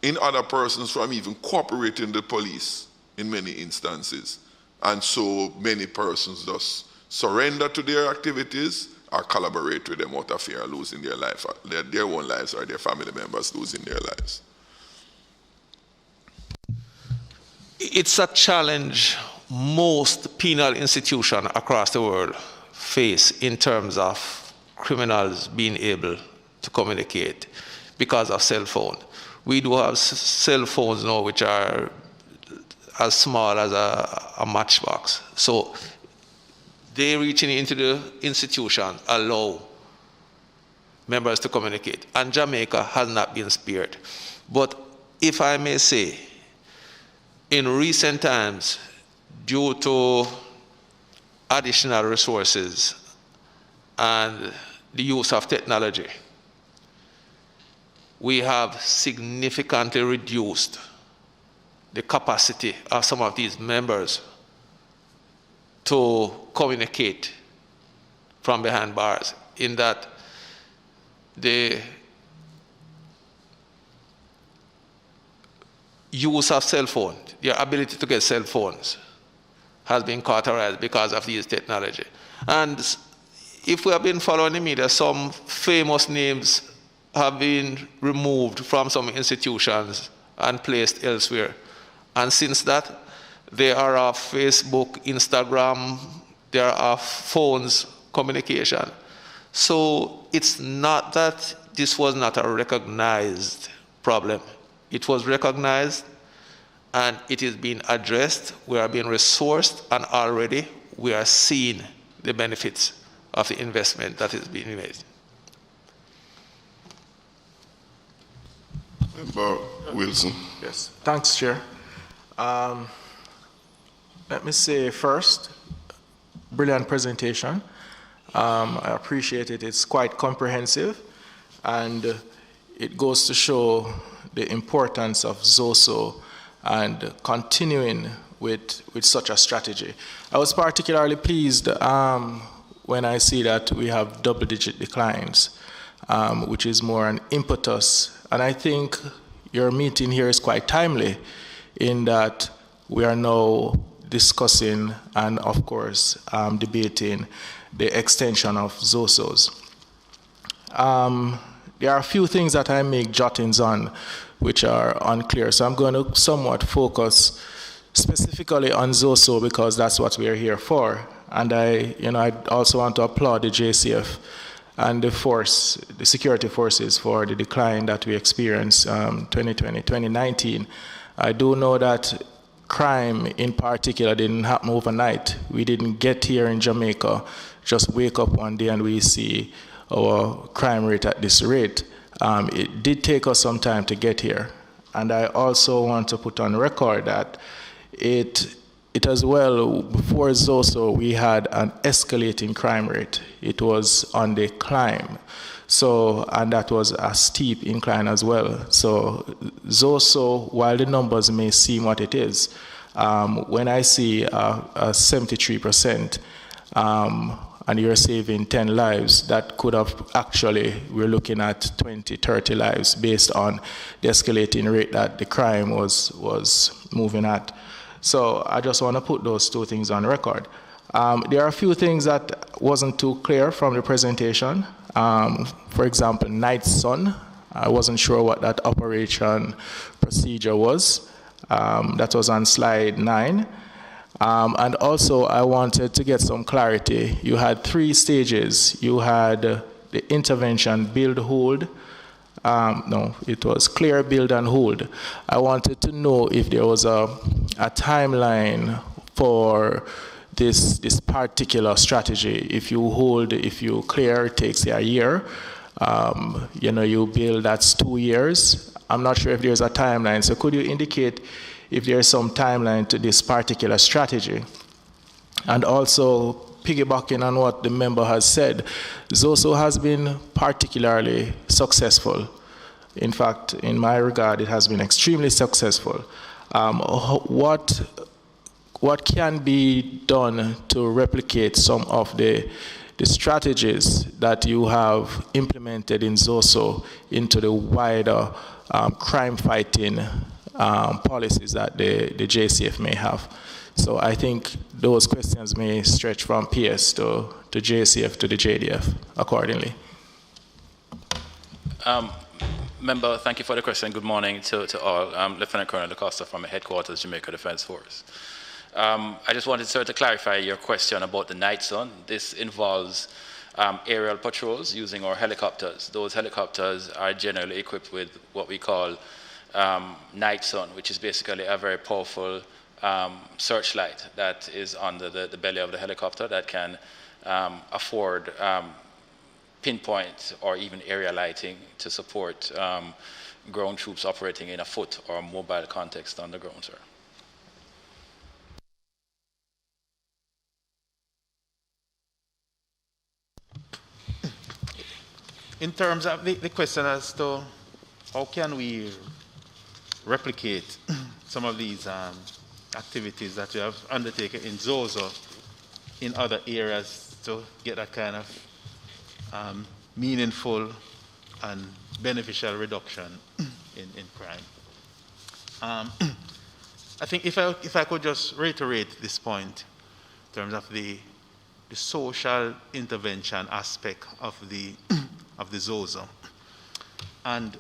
in other persons from even cooperating with the police in many instances. And so many persons just surrender to their activities or collaborate with them out of fear of losing their life, their own lives, or their family members losing their lives. It's a challenge most penal institutions across the world face in terms of criminals being able to communicate because of cell phone. We do have cell phones now which are as small as a matchbox. So they reaching into the institution allow members to communicate. And Jamaica has not been spared. But if I may say, in recent times, due to additional resources and the use of technology, we have significantly reduced the capacity of some of these members to communicate from behind bars, in that the use of cell phone, their ability to get cell phones has been cauterized because of these technology. And if we have been following the media, some famous names have been removed from some institutions and placed elsewhere. And since that, they are off Facebook, Instagram, they are off phones, communication. So it's not that this was not a recognized problem. It was recognized and it is being addressed. We are being resourced, and already we are seeing the benefits of the investment that is being made. Member Wilson. Yes, thanks, Chair. Let me say first, brilliant presentation. I appreciate it. It's quite comprehensive, and it goes to show the importance of ZOSO and continuing with such a strategy. I was particularly pleased when I see that we have double-digit declines, which is more an impetus. And I think your meeting here is quite timely in that we are now discussing and, of course, debating the extension of ZOSOs. There are a few things that I make jottings on which are unclear. So I'm going to somewhat focus specifically on ZOSO because that's what we are here for. And I also want to applaud the JCF and the security forces for the decline that we experienced 2020, 2019. I do know that crime in particular didn't happen overnight. We didn't get here in Jamaica, just wake up one day and we see our crime rate at this rate. It did take us some time to get here. And I also want to put on record that it as well, before ZOSO, we had an escalating crime rate. It was on the climb. So, and that was a steep incline as well. So ZOSO, while the numbers may seem what it is, when I see a 73%, and you're saving 10 lives, that could have actually, we're looking at 20, 30 lives based on the escalating rate that the crime was moving at. So I just want to put those two things on record. There are a few things that wasn't too clear from the presentation. For example, Night Sun. I wasn't sure what that operation procedure was. That was on slide 9. And also, I wanted to get some clarity. You had 3 stages. You had the intervention, build, hold. No, it was clear, build, and hold. I wanted to know if there was a timeline for this particular strategy. If you hold, if you clear, it takes a year. You build, that's 2 years. I'm not sure if there's a timeline. So could you indicate if there's some timeline to this particular strategy? And also, piggybacking on what the member has said, ZOSO has been particularly successful. In fact, in my regard, it has been extremely successful. What can be done to replicate some of the strategies that you have implemented in ZOSO into the wider crime-fighting policies that the JCF may have? So I think those questions may stretch from PS to JCF to the JDF accordingly. Member, thank you for the question. Good morning to all. Lieutenant Colonel DaCosta from the headquarters, Jamaica Defense Force. I just wanted, sir, to clarify your question about the Night Sun. This involves aerial patrols using our helicopters. Those helicopters are generally equipped with what we call Night Sun, which is basically a very powerful searchlight that is under the belly of the helicopter that can afford pinpoint or even area lighting to support ground troops operating in a foot or mobile context on the ground, sir. In terms of the question as to how can we replicate some of these activities that we have undertaken in ZOSO in other areas to get that kind of meaningful and beneficial reduction in crime. I think if I could just reiterate this point in terms of the social intervention aspect of the ZOSO. And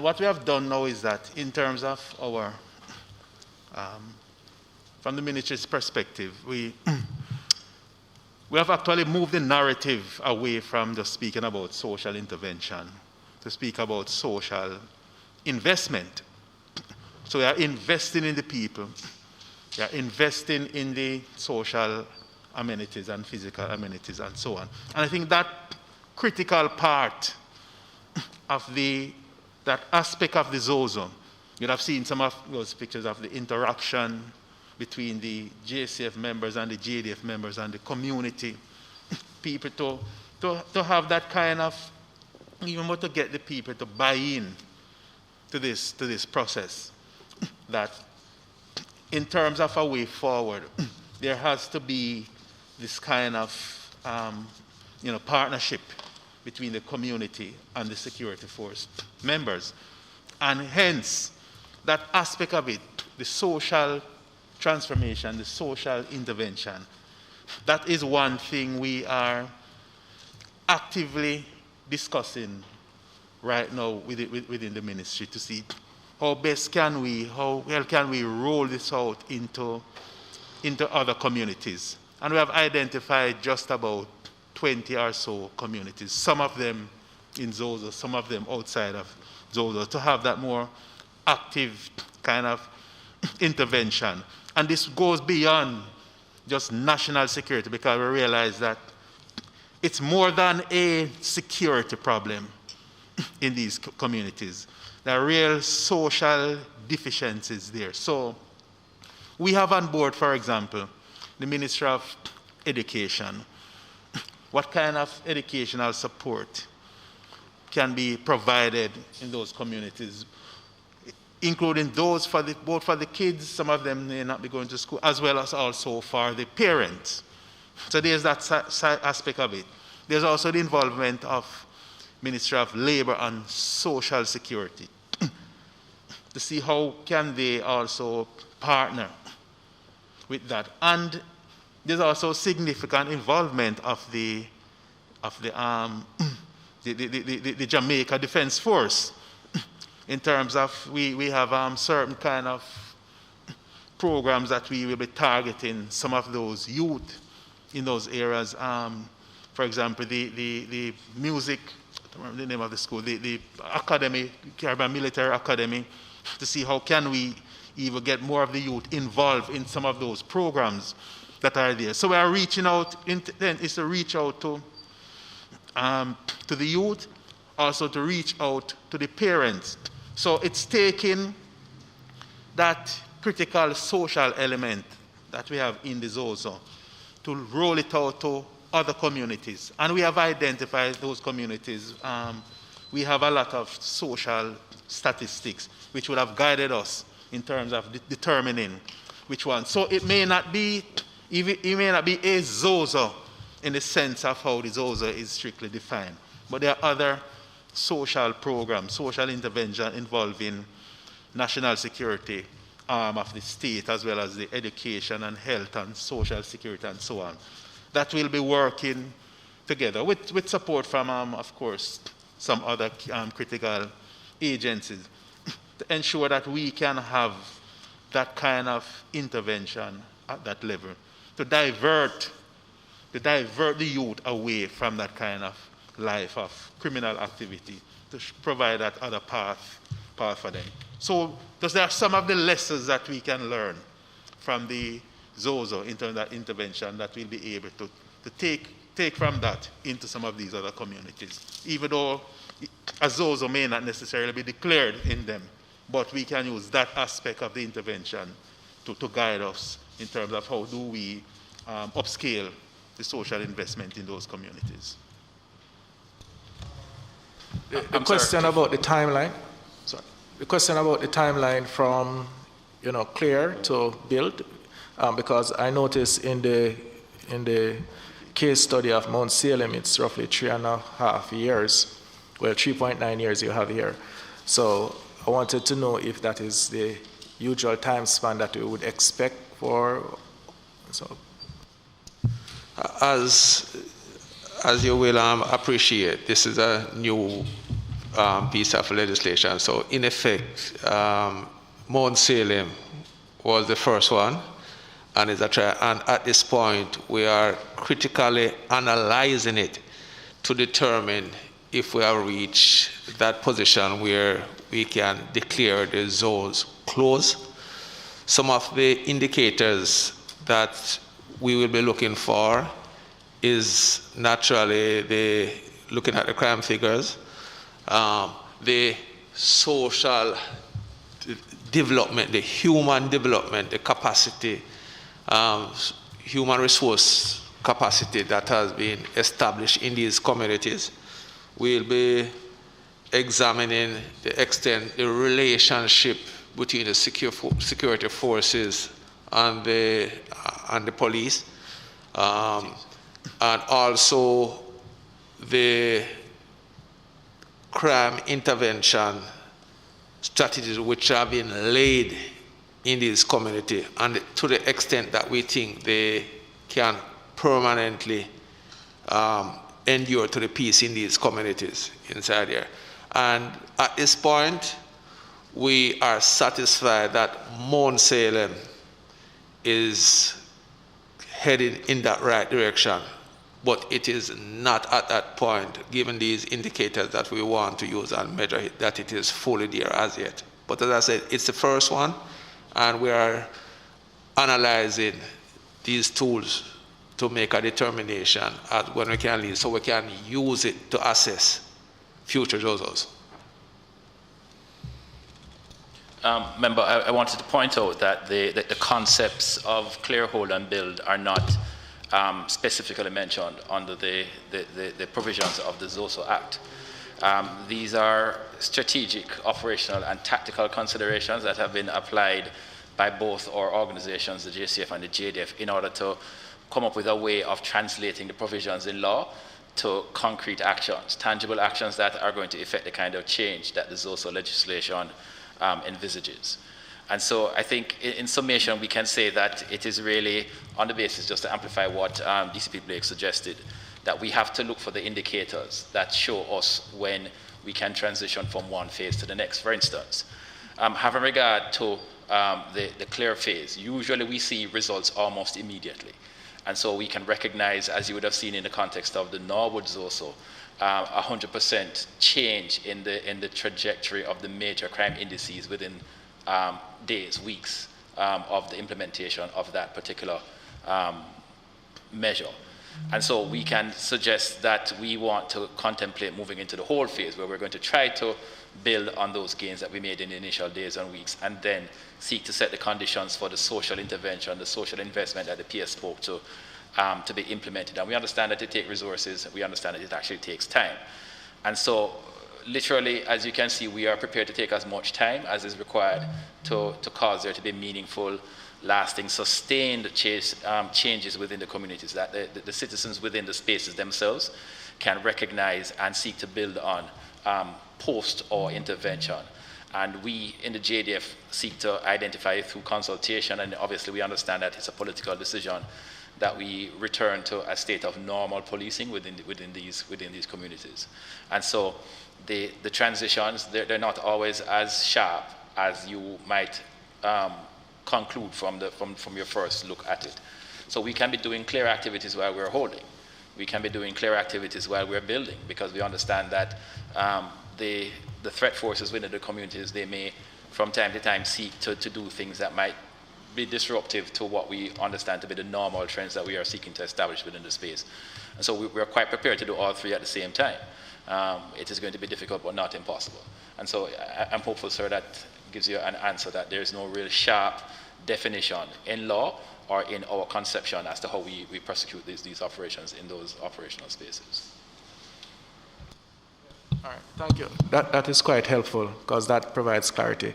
what we have done now is that in terms of our, from the ministry's perspective, we have actually moved the narrative away from just speaking about social intervention to speak about social investment. So we are investing in the people. We are investing in the social amenities and physical amenities and so on. And I think that critical part of that aspect of the ZOSO, you'll have seen some of those pictures of the interaction between the JCF members and the JDF members and the community people to have that kind of, even more to get the people to buy in to this process, that in terms of a way forward, there has to be this kind of partnership between the community and the security force members. And hence, that aspect of it, the social transformation, the social intervention, that is one thing we are actively discussing right now within the ministry to see how well can we roll this out into other communities. And we have identified just about 20 or so communities, some of them in Zozo, some of them outside of Zozo, to have that more active kind of intervention. And this goes beyond just national security, because we realize that it's more than a security problem in these communities. There are real social deficiencies there. So we have on board, for example, the Ministry of Education. What kind of educational support can be provided in those communities, including those both for the kids, some of them may not be going to school, as well as also for the parents. So there's that aspect of it. There's also the involvement of Ministry of Labor and Social Security to see how can they also partner with that. And there's also significant involvement of the Jamaica Defense Force in terms of we have certain kind of programs that we will be targeting some of those youth in those areas. For example, the music, I don't remember the name of the school, the academy, Caribbean Military Academy, to see how can we even get more of the youth involved in some of those programs that are there. So we are reaching out, intent is to reach out to the youth, also to reach out to the parents. So it's taking that critical social element that we have in the Zozo to roll it out to other communities. And we have identified those communities. We have a lot of social statistics which would have guided us in terms of determining which one. So it may not be a Zozo in the sense of how the Zozo is strictly defined, but there are other social programs, social intervention involving national security arm of the state, as well as the education and health and social security and so on, that will be working together with support from, of course, some other critical agencies to ensure that we can have that kind of intervention at that level, to divert the youth away from that kind of life of criminal activity, to provide that other path for them. So there are some of the lessons that we can learn from the Zozo in terms of that intervention that we'll be able to take from that into some of these other communities, even though a Zozo may not necessarily be declared in them, but we can use that aspect of the intervention to guide us in terms of how do we upscale the social investment in those communities. The question about the timeline. Sorry. The question about the timeline from clear to build, because I noticed in the case study of Mount Salem, it's roughly 3.5 years. Well, 3.9 years you have here. So I wanted to know if that is the usual time span that we would expect for. So, as you will appreciate, this is a new piece of legislation. So in effect, Mount Salem was the first one, and at this point we are critically analyzing it to determine if we have reached that position where we can declare the zones closed. Some of the indicators that we will be looking for is naturally looking at the crime figures, the social development, the human development, the capacity, human resource capacity that has been established in these communities. We'll be examining the extent, the relationship between the security forces and the police, and also the crime intervention strategies which have been laid in this community, and to the extent that we think they can permanently endure to the peace in these communities inside here. And at this point, we are satisfied that Mount Salem is heading in that right direction, but it is not at that point, given these indicators that we want to use and measure it, that it is fully there as yet. But as I said, it's the first one, and we are analyzing these tools to make a determination at when we can leave, so we can use it to assess future results. Member, I wanted to point out that the concepts of clear, hold, and build are not specifically mentioned under the provisions of the ZOSO Act. These are strategic, operational, and tactical considerations that have been applied by both our organizations, the JCF and the JDF, in order to come up with a way of translating the provisions in law to concrete actions, tangible actions that are going to effect the kind of change that the ZOSO legislation envisages. And so I think in summation, we can say that it is really on the basis, just to amplify what DCP Blake suggested, that we have to look for the indicators that show us when we can transition from one phase to the next. For instance, having regard to the clear phase, usually we see results almost immediately. And so we can recognize, as you would have seen in the context of the Norwood ZOSO, 100% change in the trajectory of the major crime indices within days, weeks of the implementation of that particular measure. And so we can suggest that we want to contemplate moving into the whole phase, where we're going to try to build on those gains that we made in the initial days and weeks, and then seek to set the conditions for the social intervention, the social investment that the PS spoke to be implemented. And we understand that it takes resources, we understand that it actually takes time. And so literally, as you can see, we are prepared to take as much time as is required to cause there to be meaningful, lasting, sustained changes within the communities, that the citizens within the spaces themselves can recognize and seek to build on post or intervention. And we in the JDF seek to identify through consultation, and obviously we understand that it's a political decision, that we return to a state of normal policing within these communities. And so the transitions, they're not always as sharp as you might conclude from your first look at it. So we can be doing clear activities while we're holding. We can be doing clear activities while we're building, because we understand that the threat forces within the communities, they may from time to time seek to do things that might be disruptive to what we understand to be the normal trends that we are seeking to establish within the space. And so we're quite prepared to do all three at the same time. It is going to be difficult, but not impossible. And so I'm hopeful, sir, that gives you an answer that there is no real sharp definition in law or in our conception as to how we prosecute these operations in those operational spaces. All right, thank you. That is quite helpful, because that provides clarity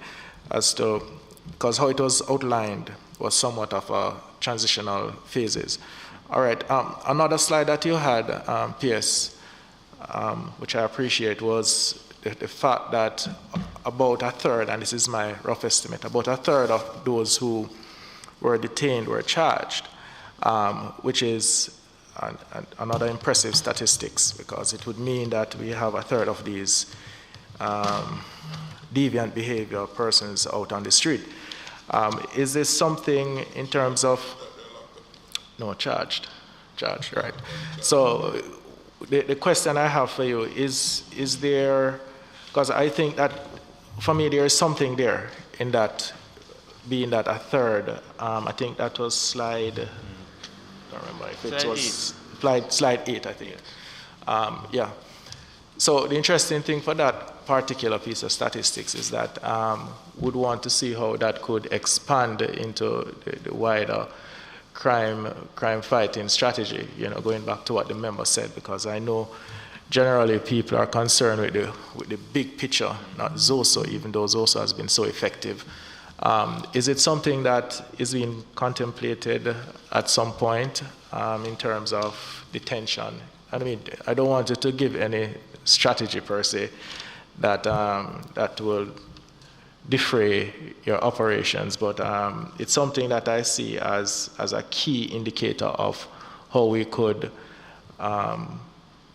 as to, because how it was outlined was somewhat of a transitional phases. All right, another slide that you had, PS, which I appreciate, was the fact that about a third, and this is my rough estimate, about a third of those who were detained were charged, which is another impressive statistics, because it would mean that we have a third of these deviant behavior persons out on the street. Is this something in terms of, no, charged, right? So the question I have for you is there, because I think that for me there is something there in that, being that a third, I think that was slide, I don't remember if it was slide 8, I think. Yeah. So the interesting thing for that particular piece of statistics is that would want to see how that could expand into the wider crime fighting strategy, going back to what the member said, because I know generally people are concerned with the big picture, not ZOSO, even though ZOSO has been so effective. Is it something that is being contemplated at some point in terms of detention? I mean, I don't want you to give any strategy per se that will defray your operations, but it's something that I see as a key indicator of how we could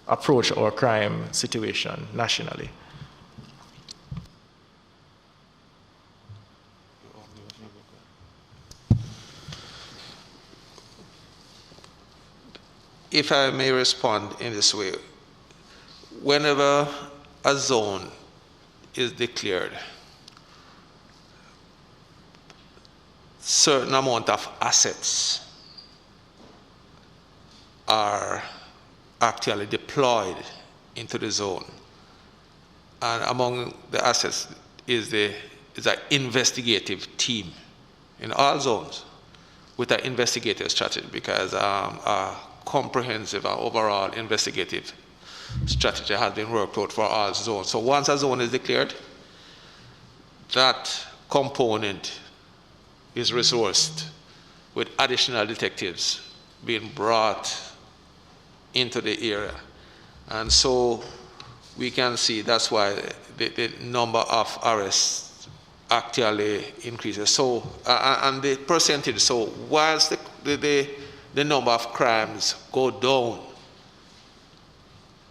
approach our crime situation nationally. If I may respond in this way, whenever a zone is declared, certain amount of assets are actually deployed into the zone. And among the assets is an investigative team in all zones with an investigative strategy, because a comprehensive and overall investigative strategy has been worked out for all zones. So once a zone is declared, that component is resourced with additional detectives being brought into the area. And so we can see that's why the number of arrests actually increases. So, and the percentage, so whilst the number of crimes go down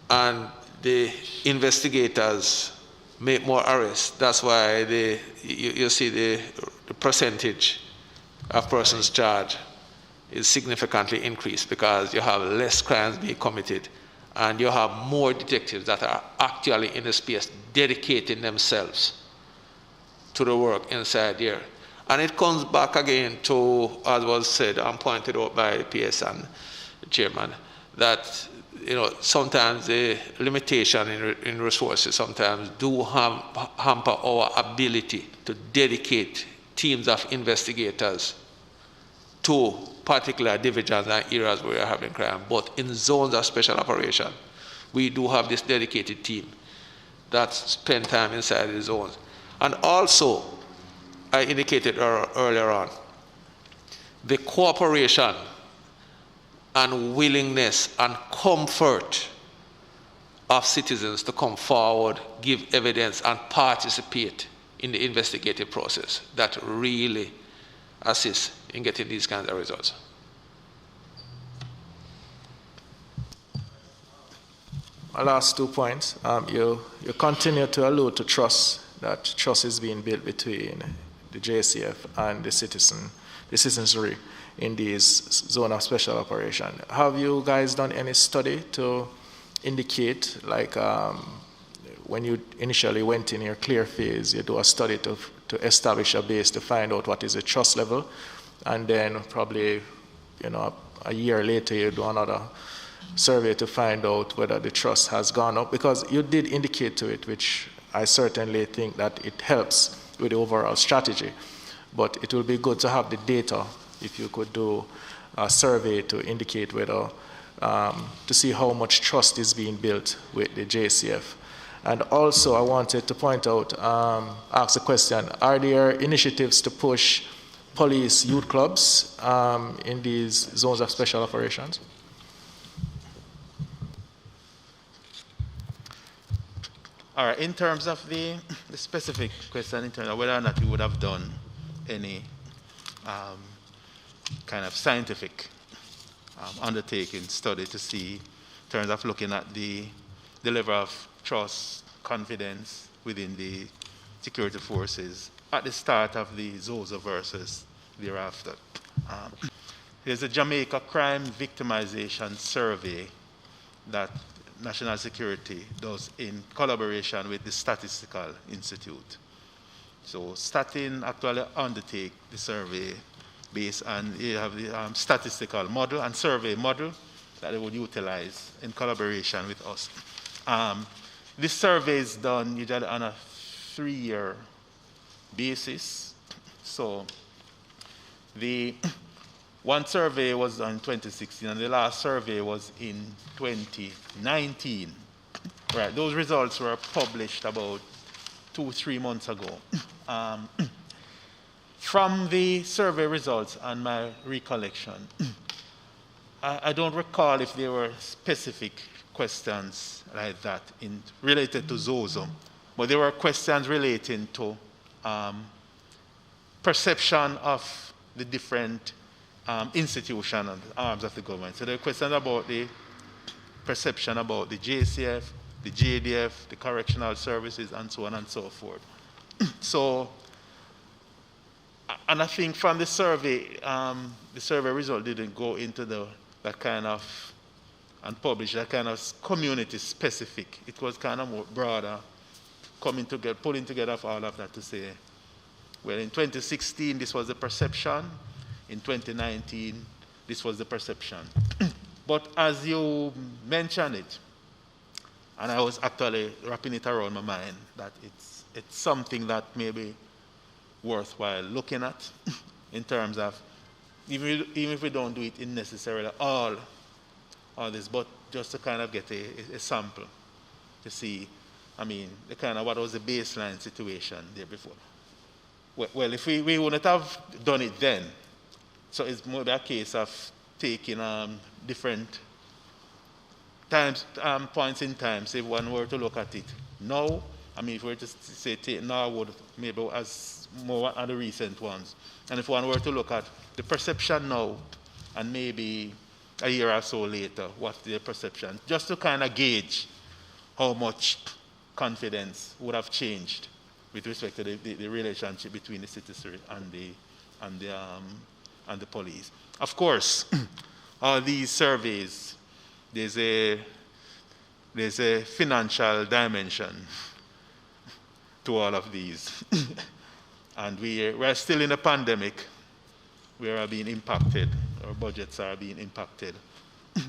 and the investigators make more arrests, that's why you see the percentage of persons charged is significantly increased, because you have less crimes being committed and you have more detectives that are actually in the space dedicating themselves to the work inside there. And it comes back again to, as was said and pointed out by the PS and the chairman, that sometimes the limitation in resources sometimes do hamper our ability to dedicate teams of investigators to particular divisions and areas where we are having crime. But in zones of special operation, we do have this dedicated team that spend time inside the zones. And also, I indicated earlier on, the cooperation and willingness and comfort of citizens to come forward, give evidence, and participate in the investigative process that really assists in getting these kinds of results. My last 2 points. You continue to allude to trust, that trust is being built between the JCF and the citizenry in these zone of special operation. Have you guys done any study to indicate, like when you initially went in your clear phase, you do a study to establish a base to find out what is the trust level, and then probably a year later you do another survey to find out whether the trust has gone up? Because you did indicate to it, which I certainly think that it helps with the overall strategy, but it will be good to have the data if you could do a survey to indicate whether, to see how much trust is being built with the JCF. And also I wanted to point out, ask a question, are there initiatives to push police youth clubs in these zones of special operations? All right, in terms of the specific question, in terms of whether or not we would have done any kind of scientific undertaking study to see, in terms of looking at the level of trust, confidence within the security forces at the start of the ZOSO versus thereafter. There's a Jamaica crime victimization survey that National Security does in collaboration with the Statistical Institute. So Statin actually undertake the survey based on, you have the statistical model and survey model that they would utilize in collaboration with us. This survey is done usually on a 3-year basis. So the one survey was done in 2016, and the last survey was in 2019. Right, those results were published about 2-3 months ago. From the survey results and my recollection, I don't recall if there were specific questions like that related to Zozo, but there were questions relating to perception of the different institutions and arms of the government. So there are questions about the perception about the JCF, the JDF, the correctional services, and so on and so forth. So, and I think from the survey result didn't go into that kind of, and publish that kind of community specific. It was kind of more broader, pulling together of all of that to say, well, in 2016, this was the perception. In 2019, this was the perception. But as you mentioned it, and I was actually wrapping it around my mind, that it's something that may be worthwhile looking at in terms of, even if we don't do it in necessarily all this, but just to kind of get a sample to see, I mean, the kind of what was the baseline situation there before. Well, if we wouldn't have done it then, so it's more a case of taking different times, points in time. Say if one were to look at it now, I mean, if we were to say take Norwood, maybe as more of the recent ones, and if one were to look at the perception now, and maybe a year or so later, what's the perception, just to kind of gauge how much confidence would have changed with respect to the relationship between the citizenry and the police. Of course, all these surveys, there's a financial dimension to all of these. And we're still in a pandemic. We are being impacted. Our budgets are being impacted.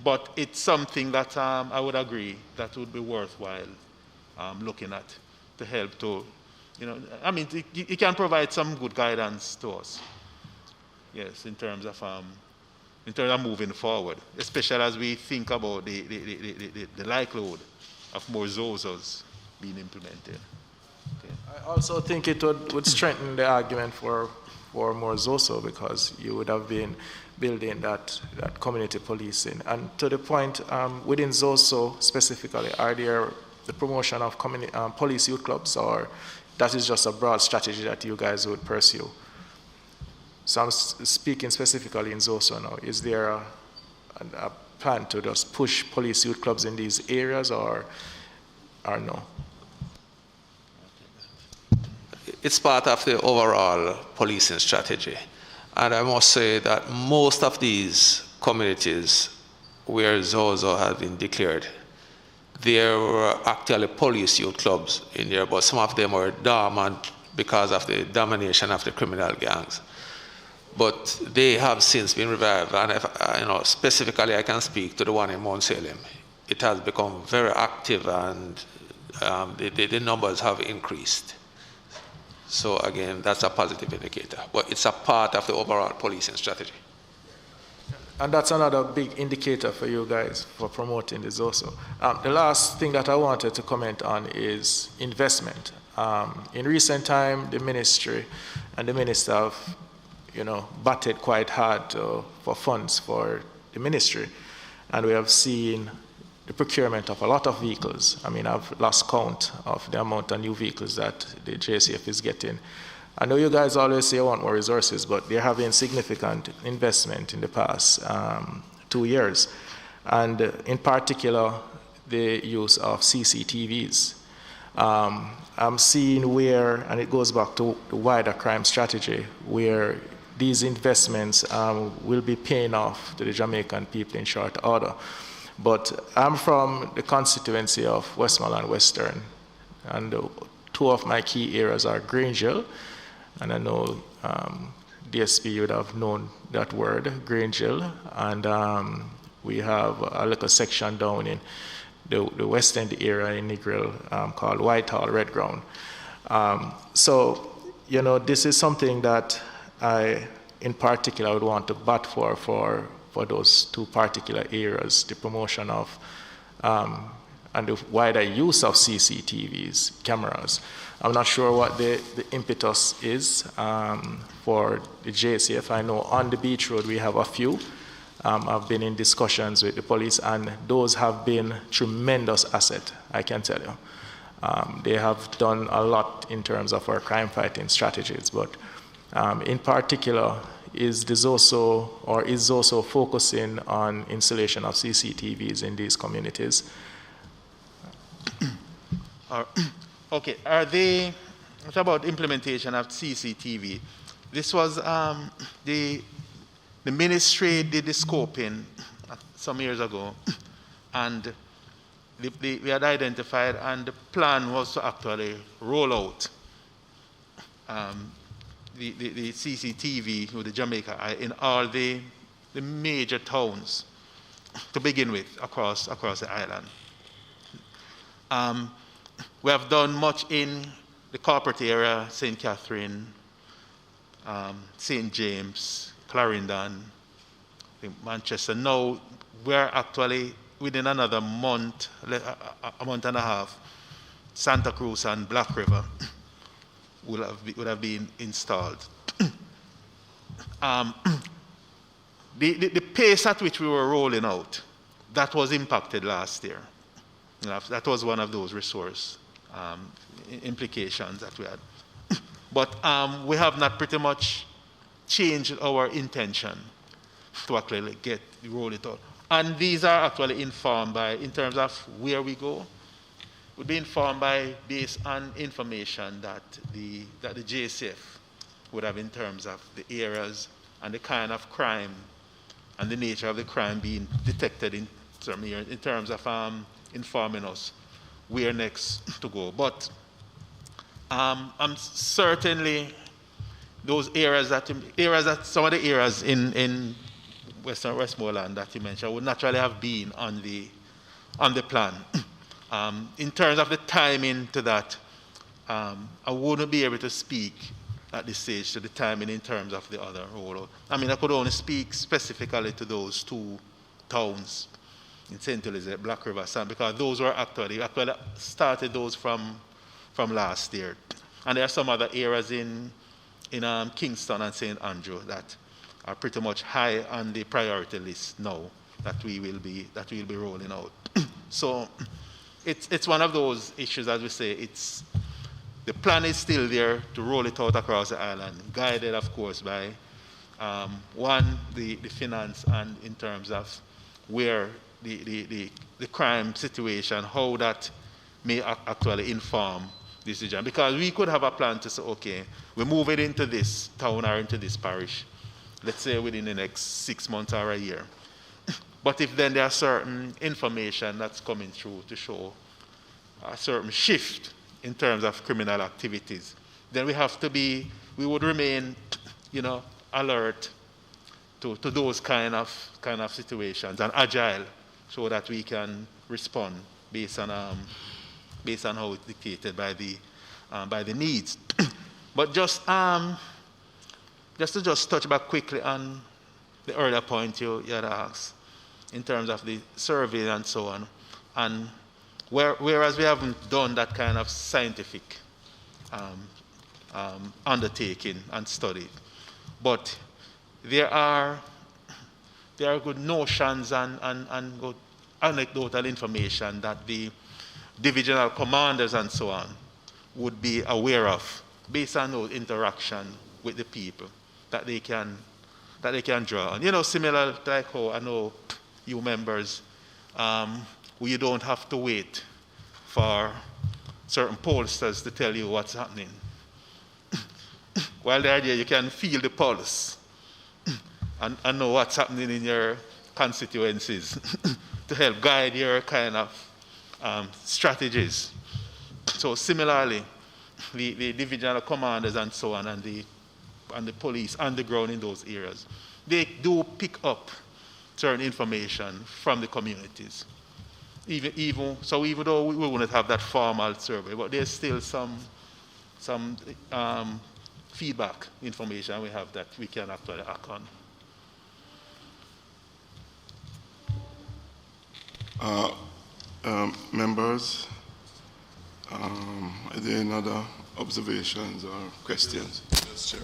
But it's something that I would agree that would be worthwhile looking at to help to, I mean, it can provide some good guidance to us. Yes, in terms of moving forward, especially as we think about the likelihood of more ZOZOs being implemented. Okay. I also think it would strengthen the argument for more ZOSO, because you would have been building that community policing. And to the point, within ZOSO specifically, are there the promotion of police youth clubs, or that is just a broad strategy that you guys would pursue? So I'm speaking specifically in ZOSO now. Is there a plan to just push police youth clubs in these areas, or no? It's part of the overall policing strategy. And I must say that most of these communities where ZOZO has been declared, there were actually police youth clubs in there, but some of them were dormant because of the domination of the criminal gangs. But they have since been revived, and if, specifically I can speak to the one in Mount Salem. It has become very active, and the numbers have increased. So again, that's a positive indicator, but it's a part of the overall policing strategy. And that's another big indicator for you guys for promoting this also. The last thing that I wanted to comment on is investment. In recent time, the ministry and the minister have, batted quite hard for funds for the ministry. And we have seen the procurement of a lot of vehicles. I mean, I've lost count of the amount of new vehicles that the JCF is getting. I know you guys always say you want more resources, but they're having significant investment in the past 2 years. And in particular, the use of CCTVs. I'm seeing where, and it goes back to the wider crime strategy, where these investments will be paying off to the Jamaican people in short order. But I'm from the constituency of Westmoreland Western, and 2 of my key areas are Grangeville, and I know DSP would have known that word, Grangeville, and we have a little section down in the West End area in Negril called Whitehall Red Ground. So, this is something that I in particular I would want to bat for those two particular areas, the promotion of and the wider use of CCTVs, cameras. I'm not sure what the impetus is for the JCF. I know on the beach road we have a few. I've been in discussions with the police, and those have been tremendous asset, I can tell you. They have done a lot in terms of our crime fighting strategies, but in particular, is also focusing on installation of CCTVs in these communities. Okay, what about implementation of CCTV? This was the ministry did the scoping some years ago, and we had identified, and the plan was to actually roll out the CCTV with the Jamaica in all the major towns to begin with across the island. We have done much in the corporate area, St. Catherine, St. James, Clarendon, Manchester. Now we're actually within another month, a month and a half, Santa Cruz and Black River would have been installed. The pace at which we were rolling out, that was impacted last year. That was one of those resource implications that we had. But we have not pretty much changed our intention to actually roll it out. And these are actually informed by, in terms of where we go, would be informed based on information that the JCF would have in terms of the areas and the kind of crime and the nature of the crime being detected in some areas, in terms of informing us where next to go. But I'm certainly those areas that some of the areas in Western Westmoreland that you mentioned would naturally have been on the plan. In terms of the timing to that, I wouldn't be able to speak at this stage to the timing in terms of the other rollout. I mean, I could only speak specifically to those two towns in St. Elizabeth, Black River, because those were actually started those from last year. And there are some other areas in Kingston and St. Andrew that are pretty much high on the priority list now that we will be rolling out. So it's one of those issues, as we say, the plan is still there to roll it out across the island, guided, of course, by one, the finance, and in terms of where the crime situation, how that may actually inform this decision. Because we could have a plan to say, okay, we move it into this town or into this parish, let's say within the next 6 months or a year. But if then there are certain information that's coming through to show a certain shift in terms of criminal activities, then we would remain, alert to those kind of situations and agile, so that we can respond based on how it's dictated by the needs. But just to touch back quickly on the earlier point you had asked in terms of the survey and so on, and whereas we haven't done that kind of scientific undertaking and study, but there are good notions and good anecdotal information that the divisional commanders and so on would be aware of based on those interaction with the people that they can draw on. Similar to like how I know you members, where you don't have to wait for certain pollsters to tell you what's happening. While they're there, you can feel the pulse and know what's happening in your constituencies to help guide your kind of strategies. So similarly, the divisional commanders and so on, and the police on the ground in those areas, they do pick up certain information from the communities. Even though we wouldn't have that formal survey, but there's still some feedback information we have that we can actually act on. Members, are there any other observations or questions? Yes, Chair.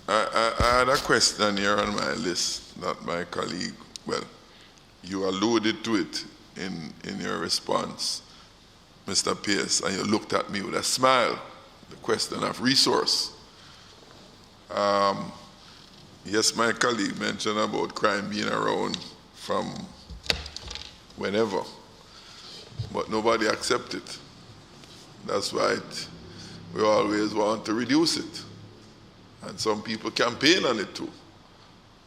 I had a question here on my list that my colleague, well, you alluded to it in your response, Mr. Pierce, and you looked at me with a smile, the question of resource. Yes, my colleague mentioned about crime being around from whenever, but nobody accepts it. That's why we always want to reduce it. And some people campaign on it too,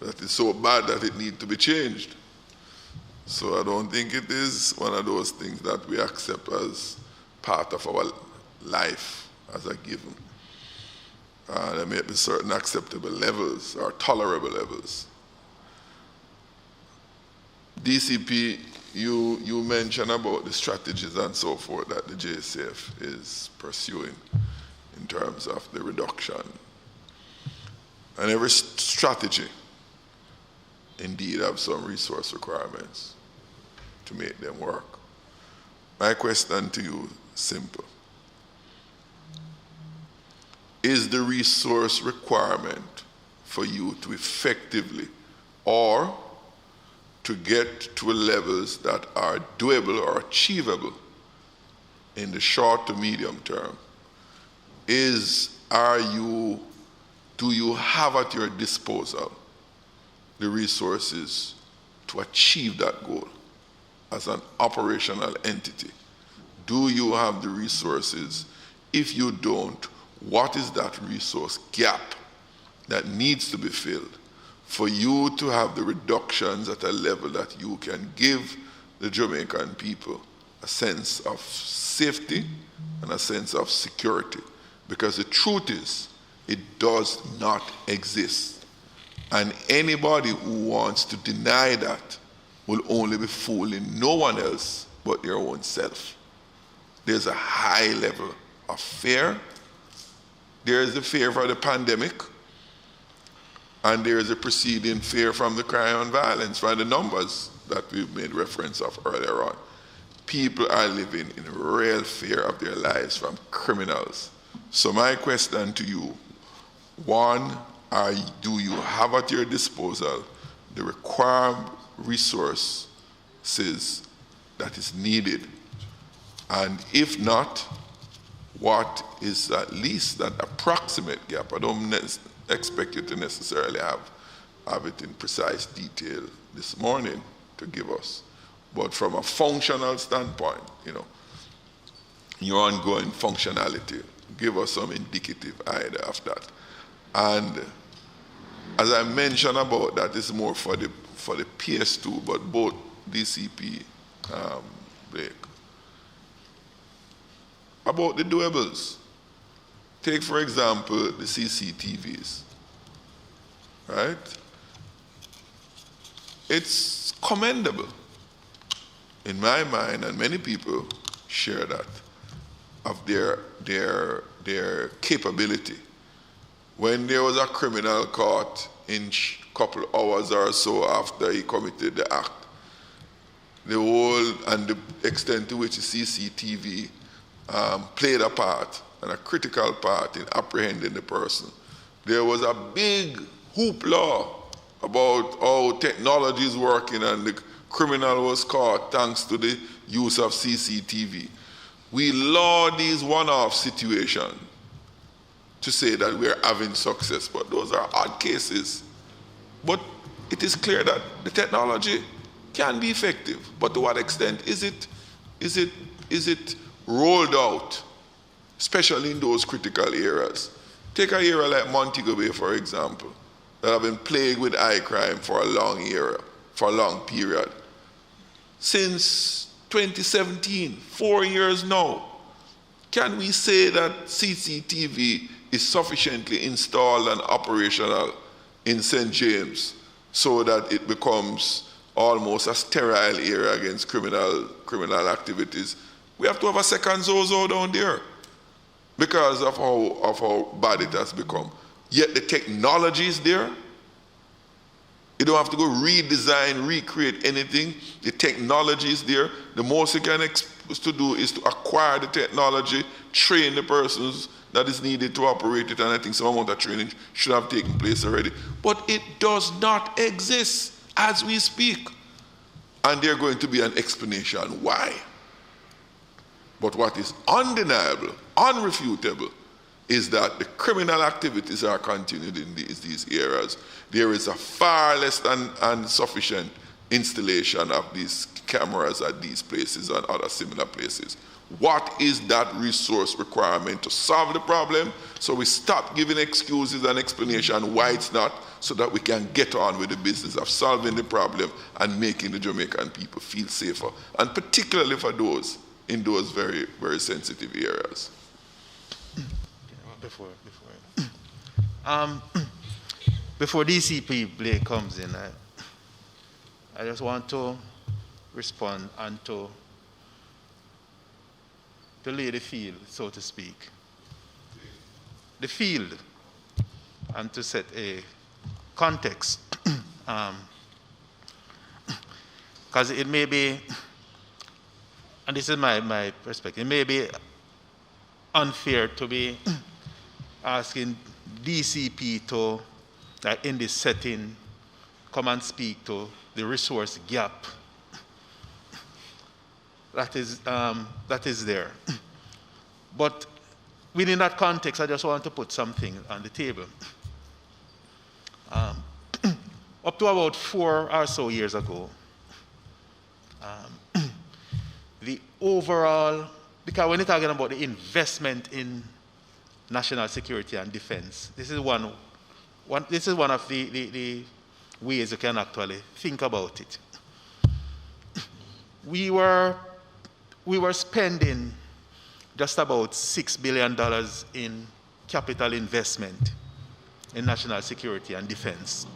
that it's so bad that it needs to be changed. So I don't think it is one of those things that we accept as part of our life as a given. There may be certain acceptable levels or tolerable levels. DCP, you mentioned about the strategies and so forth that the JSF is pursuing in terms of the reduction. And every strategy indeed have some resource requirements to make them work. My question to you is simple. Is the resource requirement for you to effectively or to get to levels that are doable or achievable in the short to medium term? Do you have at your disposal the resources to achieve that goal as an operational entity? Do you have the resources? If you don't, what is that resource gap that needs to be filled for you to have the reductions at a level that you can give the Jamaican people a sense of safety and a sense of security? Because the truth is, it does not exist. And anybody who wants to deny that will only be fooling no one else but their own self. There's a high level of fear. There is the fear for the pandemic, and there is a preceding fear from the crime and violence, from the numbers that we've made reference of earlier on. People are living in real fear of their lives from criminals. So my question to you, one, do you have at your disposal the required resources that is needed? And if not, what is at least that approximate gap? I don't expect you to necessarily have it in precise detail this morning to give us. But from a functional standpoint, your ongoing functionality, give us some indicative idea of that. And as I mentioned about that, it's more for the PS2, but both DCP, Blake. About the doables. Take, for example, the CCTVs, right? It's commendable, in my mind, and many people share that, of their capability. When there was a criminal caught in a couple hours or so after he committed the act, the whole and the extent to which the CCTV played a part, and a critical part in apprehending the person. There was a big hoopla about how technology is working and the criminal was caught thanks to the use of CCTV. We laud these one-off situations to say that we're having success, but those are odd cases. But it is clear that the technology can be effective, but to what extent is it rolled out, especially in those critical areas? Take an area like Montego Bay, for example, that have been plagued with high crime for a long period. Since 2017, 4 years now, can we say that CCTV is sufficiently installed and operational in St. James so that it becomes almost a sterile area against criminal activities? We have to have a second Zozo down there. because of how bad it has become. Yet the technology is there. You don't have to go redesign, recreate anything. The technology is there. The most you can to do is to acquire the technology, train the persons that is needed to operate it, and I think some amount of training should have taken place already. But it does not exist as we speak. And there's going to be an explanation why. But what is undeniable, unrefutable, is that the criminal activities are continued in these areas. There is a far less than sufficient installation of these cameras at these places and other similar places. What is that resource requirement to solve the problem? So we stop giving excuses and explanation why it's not, so that we can get on with the business of solving the problem and making the Jamaican people feel safer, and particularly for those in those very, very sensitive areas. Before DCP Blake comes in, I just want to respond and to lay the field, so to speak. The field, and to set a context. Because it may be, and this is my perspective, it may be unfair to be asking DCP to, in this setting, come and speak to the resource gap that is there. But within that context, I just want to put something on the table. Up to about 4 or so years ago, the overall, because when you're talking about the investment in national security and defense, this is one of the ways you can actually think about it. We were spending just about $6 billion in capital investment in national security and defense.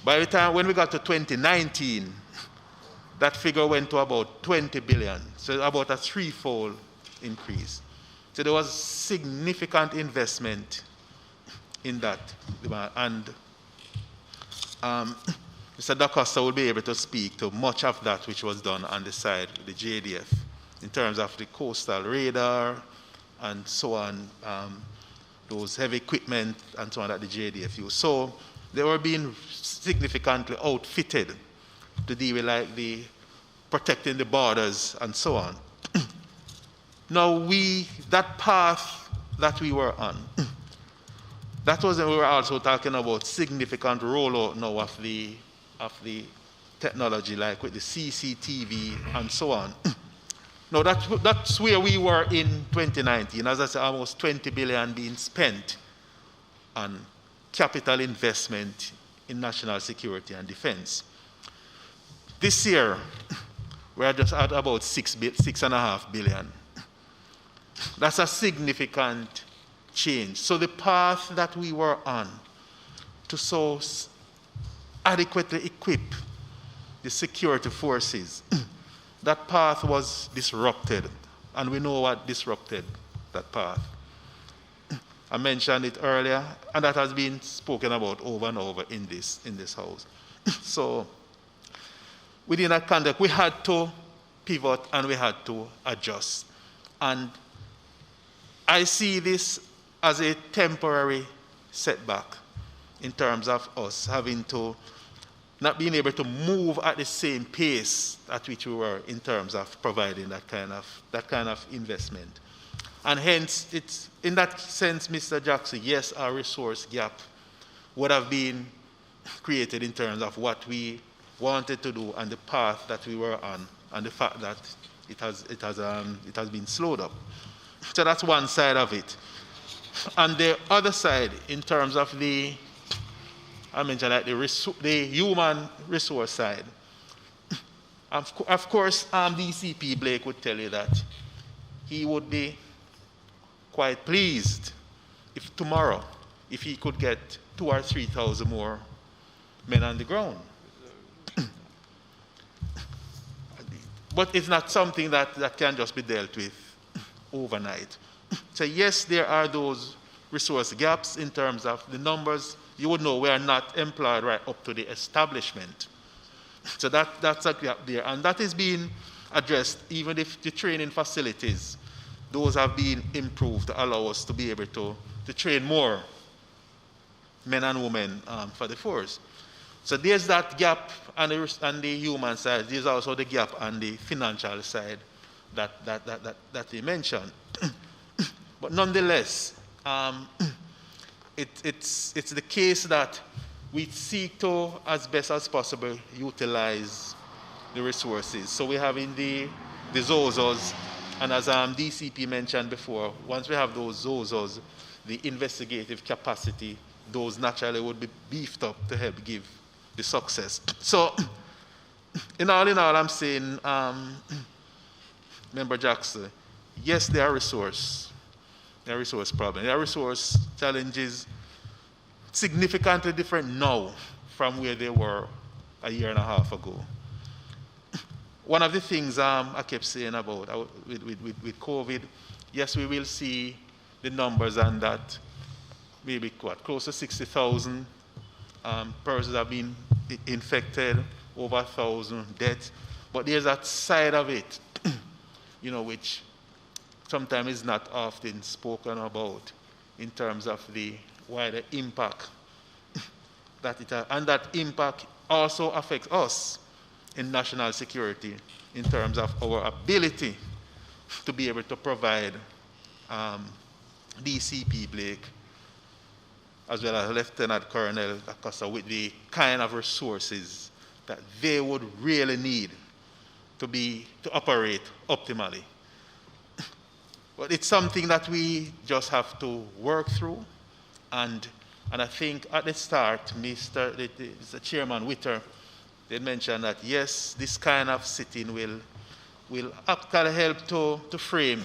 By the time when we got to 2019, that figure went to about 20 billion, so about a threefold increase. So there was significant investment in that, and Mr. DaCosta will be able to speak to much of that which was done on the side of the JDF in terms of the coastal radar and so on, those heavy equipment and so on that the JDF used. So they were being significantly outfitted to deal with like the protecting the borders and so on. Now that path that we were on, that was when we were also talking about significant rollout now of the technology, like with the CCTV and so on. Now that's where we were in 2019. As I said, almost 20 billion being spent on capital investment in national security and defense. This year, we're just at about 6.5 billion. That's a significant change. So the path that we were on to so adequately equip the security forces, that path was disrupted, and we know what disrupted that path. I mentioned it earlier, and that has been spoken about over and over in this house. So within that context, we had to pivot and we had to adjust. And I see this as a temporary setback in terms of us having to not being able to move at the same pace at which we were in terms of providing that kind of investment. And hence, it's in that sense, Mr. Jackson, yes, our resource gap would have been created in terms of what we wanted to do and the path that we were on, and the fact that it has been slowed up. So that's one side of it. And the other side, in terms of I mentioned like the human resource side. Of course, DCP Blake would tell you that he would be quite pleased if tomorrow, if he could get 2,000 or 3,000 more men on the ground. But it's not something that can just be dealt with overnight. So yes, there are those resource gaps in terms of the numbers. You would know we are not employed right up to the establishment. So that's a gap there. And that is being addressed, even if the training facilities, those have been improved to allow us to be able to train more men and women for the force. So there's that gap on the human side. There's also the gap on the financial side that we mentioned. But nonetheless, it's the case that we seek to, as best as possible, utilize the resources. So we have in the ZOZOs, and as DCP mentioned before, once we have those ZOZOs, the investigative capacity, those naturally would be beefed up to help give the success. So, in all, I'm saying, Member Jackson, yes, there are resource problems. There are resource challenges significantly different now from where they were a year and a half ago. One of the things I kept saying about with COVID, yes, we will see the numbers and that maybe close to 60,000 persons have been infected, over 1,000 deaths. But there's that side of it, which sometimes is not often spoken about in terms of the wider impact that it has. And that impact also affects us in national security in terms of our ability to be able to provide DCP Blake as well as Lieutenant Colonel Acosta with the kind of resources that they would really need to operate optimally. But it's something that we just have to work through, and I think at the start, Mr. Chairman Witter did mention that yes, this kind of sitting will actually help to frame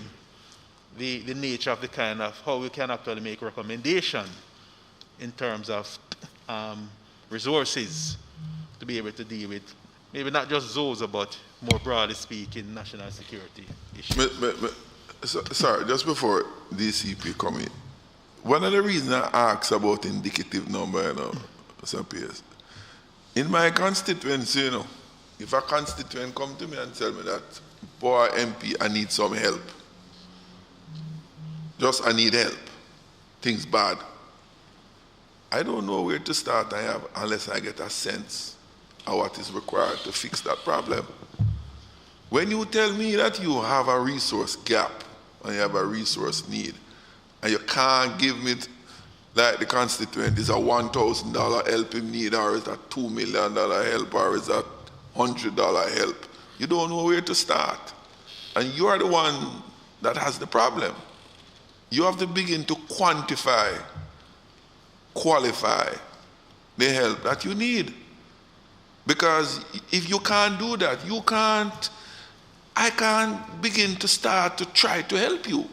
the nature of the kind of how we can actually make recommendation in terms of resources to be able to deal with maybe not just those, but more broadly speaking, national security issues. Sorry, just before DCP come in, one of the reasons I asked about indicative number, Sir Pierce, in my constituency, if a constituent come to me and tell me that, boy, MP, I need some help. Just I need help. Things bad. I don't know where to start unless I get a sense of what is required to fix that problem. When you tell me that you have a resource gap and you have a resource need, and you can't give me, like the constituent, is a $1,000 help in need, or is that $2 million help, or is that $100 help, you don't know where to start. And you are the one that has the problem. You have to begin to quantify, qualify the help that you need. Because if you can't do that, I can't begin to start to try to help you.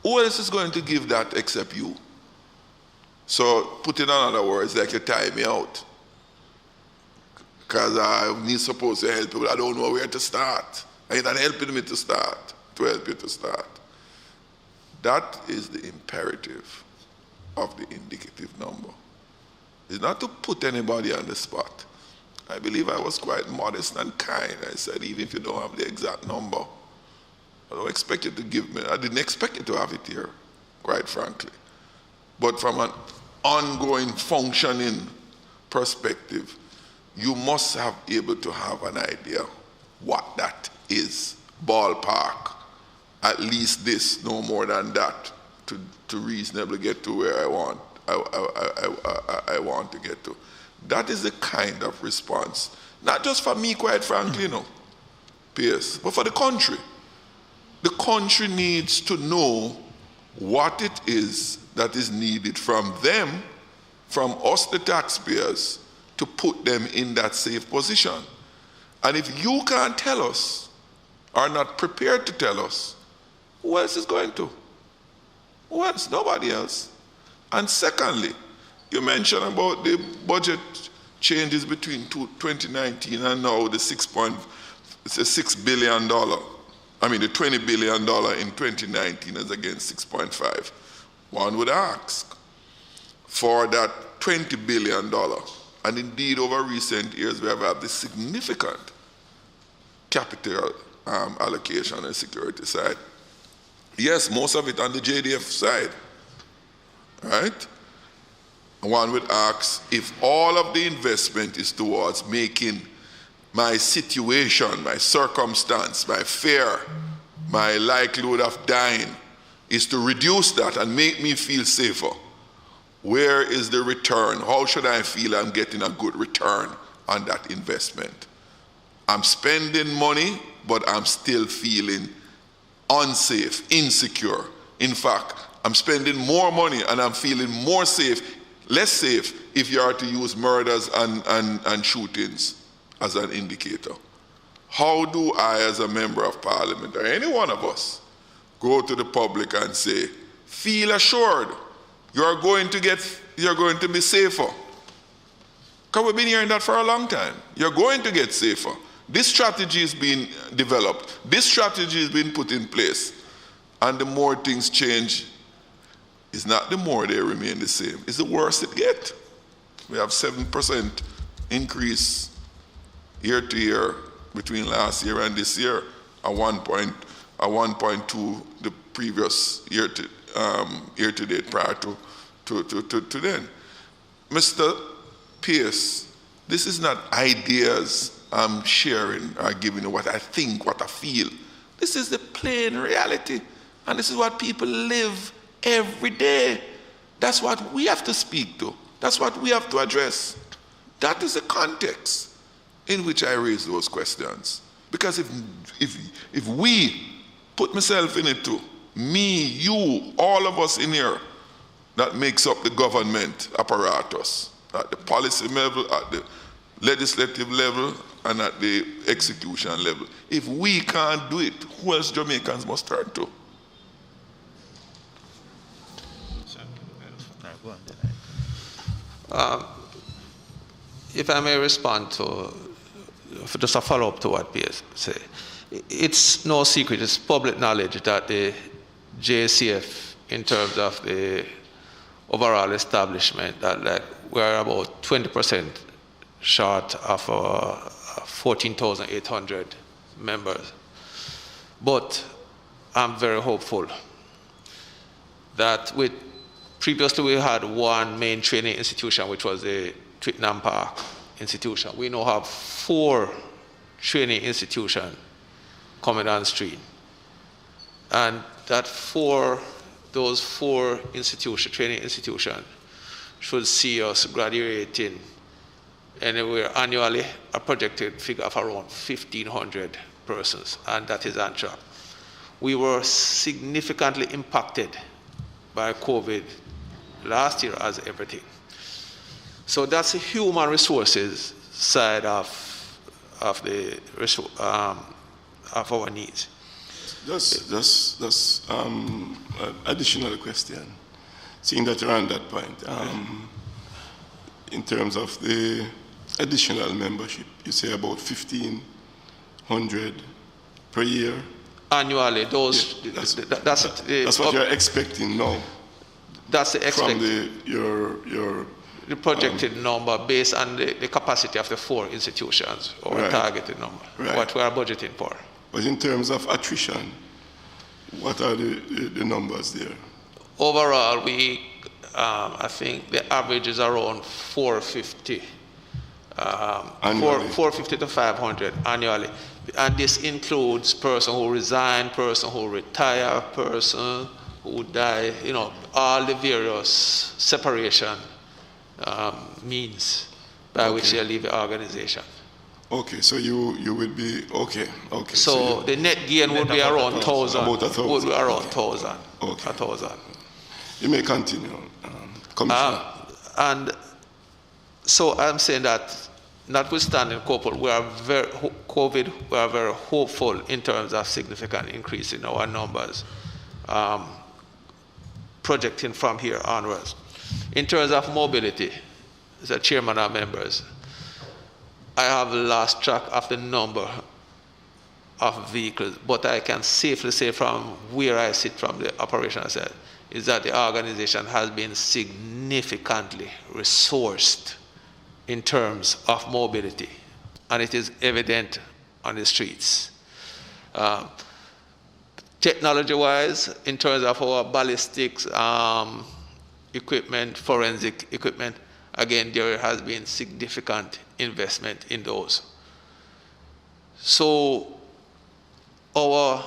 Who else is going to give that except you? So, put it in other words, like you tie me out. Because I'm supposed to help you, but I don't know where to start. And you're not helping me to start, to help you to start. That is the imperative of the indicative number. It's not to put anybody on the spot. I believe I was quite modest and kind. I said, even if you don't have the exact number, I don't expect you to give me. I didn't expect you to have it here, quite frankly. But from an ongoing functioning perspective, you must have able to have an idea what that is, ballpark. At least this, no more than that, to reasonably get to where I want to get to. That is the kind of response, not just for me, quite frankly, Pierce, but for the country. The country needs to know what it is that is needed from them, from us, the taxpayers, to put them in that safe position. And if you can't tell us, are not prepared to tell us, who else is going to? Who else? Nobody else. And secondly, you mentioned about the budget changes between 2019 and now, the $6 billion the $20 billion in 2019 is against 6.5. One would ask for that $20 billion, and indeed over recent years we have had this significant capital allocation on the security side. Yes, most of it on the JDF side, right? One would ask if all of the investment is towards making my situation, my circumstance, my fear, my likelihood of dying, is to reduce that and make me feel safer. Where is the return? How should I feel I'm getting a good return on that investment? I'm spending money, but I'm still feeling unsafe, insecure. In fact, I'm spending more money and I'm feeling more safe, less safe if you are to use murders and shootings as an indicator. How do I, as a member of parliament, or any one of us, go to the public and say, feel assured, you're going to be safer? Because we've been hearing that for a long time. You're going to get safer. This strategy is being developed. This strategy is being put in place. And the more things change, it's not the more they remain the same. It's the worse it gets. We have 7% increase year to year between last year and this year, a 1.2 the previous year to date prior to then. Mr. Pierce, this is not ideas I'm sharing or giving you what I think, what I feel. This is the plain reality, and this is what people live every day. That's what we have to speak to. That's what we have to address. That is the context in which I raise those questions. Because if we, put myself in it too, me, you, all of us in here, that makes up the government apparatus, at the policy level, at the legislative level, and at the execution level. If we can't do it, who else Jamaicans must turn to? If I may respond to, just a follow-up to what Pierce said. It's no secret, it's public knowledge that the JCF, in terms of the overall establishment, that we're about 20% short of 14,800 members. But I'm very hopeful that previously we had one main training institution, which was the Twickenham Park institution. We now have 4 training institutions coming on stream. And those 4 training institutions should see us graduating anywhere annually, a projected figure of around 1,500 persons, and that is on track. We were significantly impacted by COVID last year as everything. So that's the human resources side of our needs. Just additional question. Seeing that you're on that point, in terms of the additional membership, you say about 1,500 per year? Annually, those. Yeah, that's what you're expecting now. That's the expected. From the projected number based on the capacity of the 4 institutions, or right. targeted number, right. what we are budgeting for. But in terms of attrition, what are the numbers there? Overall, I think the average is around 450. 450 to 500 annually. And this includes person who resign, person who retire, person who die, all the various separation means by which they leave the organization. Okay, so you would be, okay. So the net gain would be around 1,000. About 1,000. Would be around 1,000. Okay. 1,000. You may continue, Commissioner. And so I'm saying that, notwithstanding COVID, we are very hopeful in terms of significant increase in our numbers, projecting from here onwards. In terms of mobility, as a chairman of members, I have lost track of the number of vehicles, but I can safely say from where I sit from the operational side, is that the organization has been significantly resourced in terms of mobility, and it is evident on the streets. Technology-wise, in terms of our ballistics equipment, forensic equipment, again, there has been significant investment in those. So our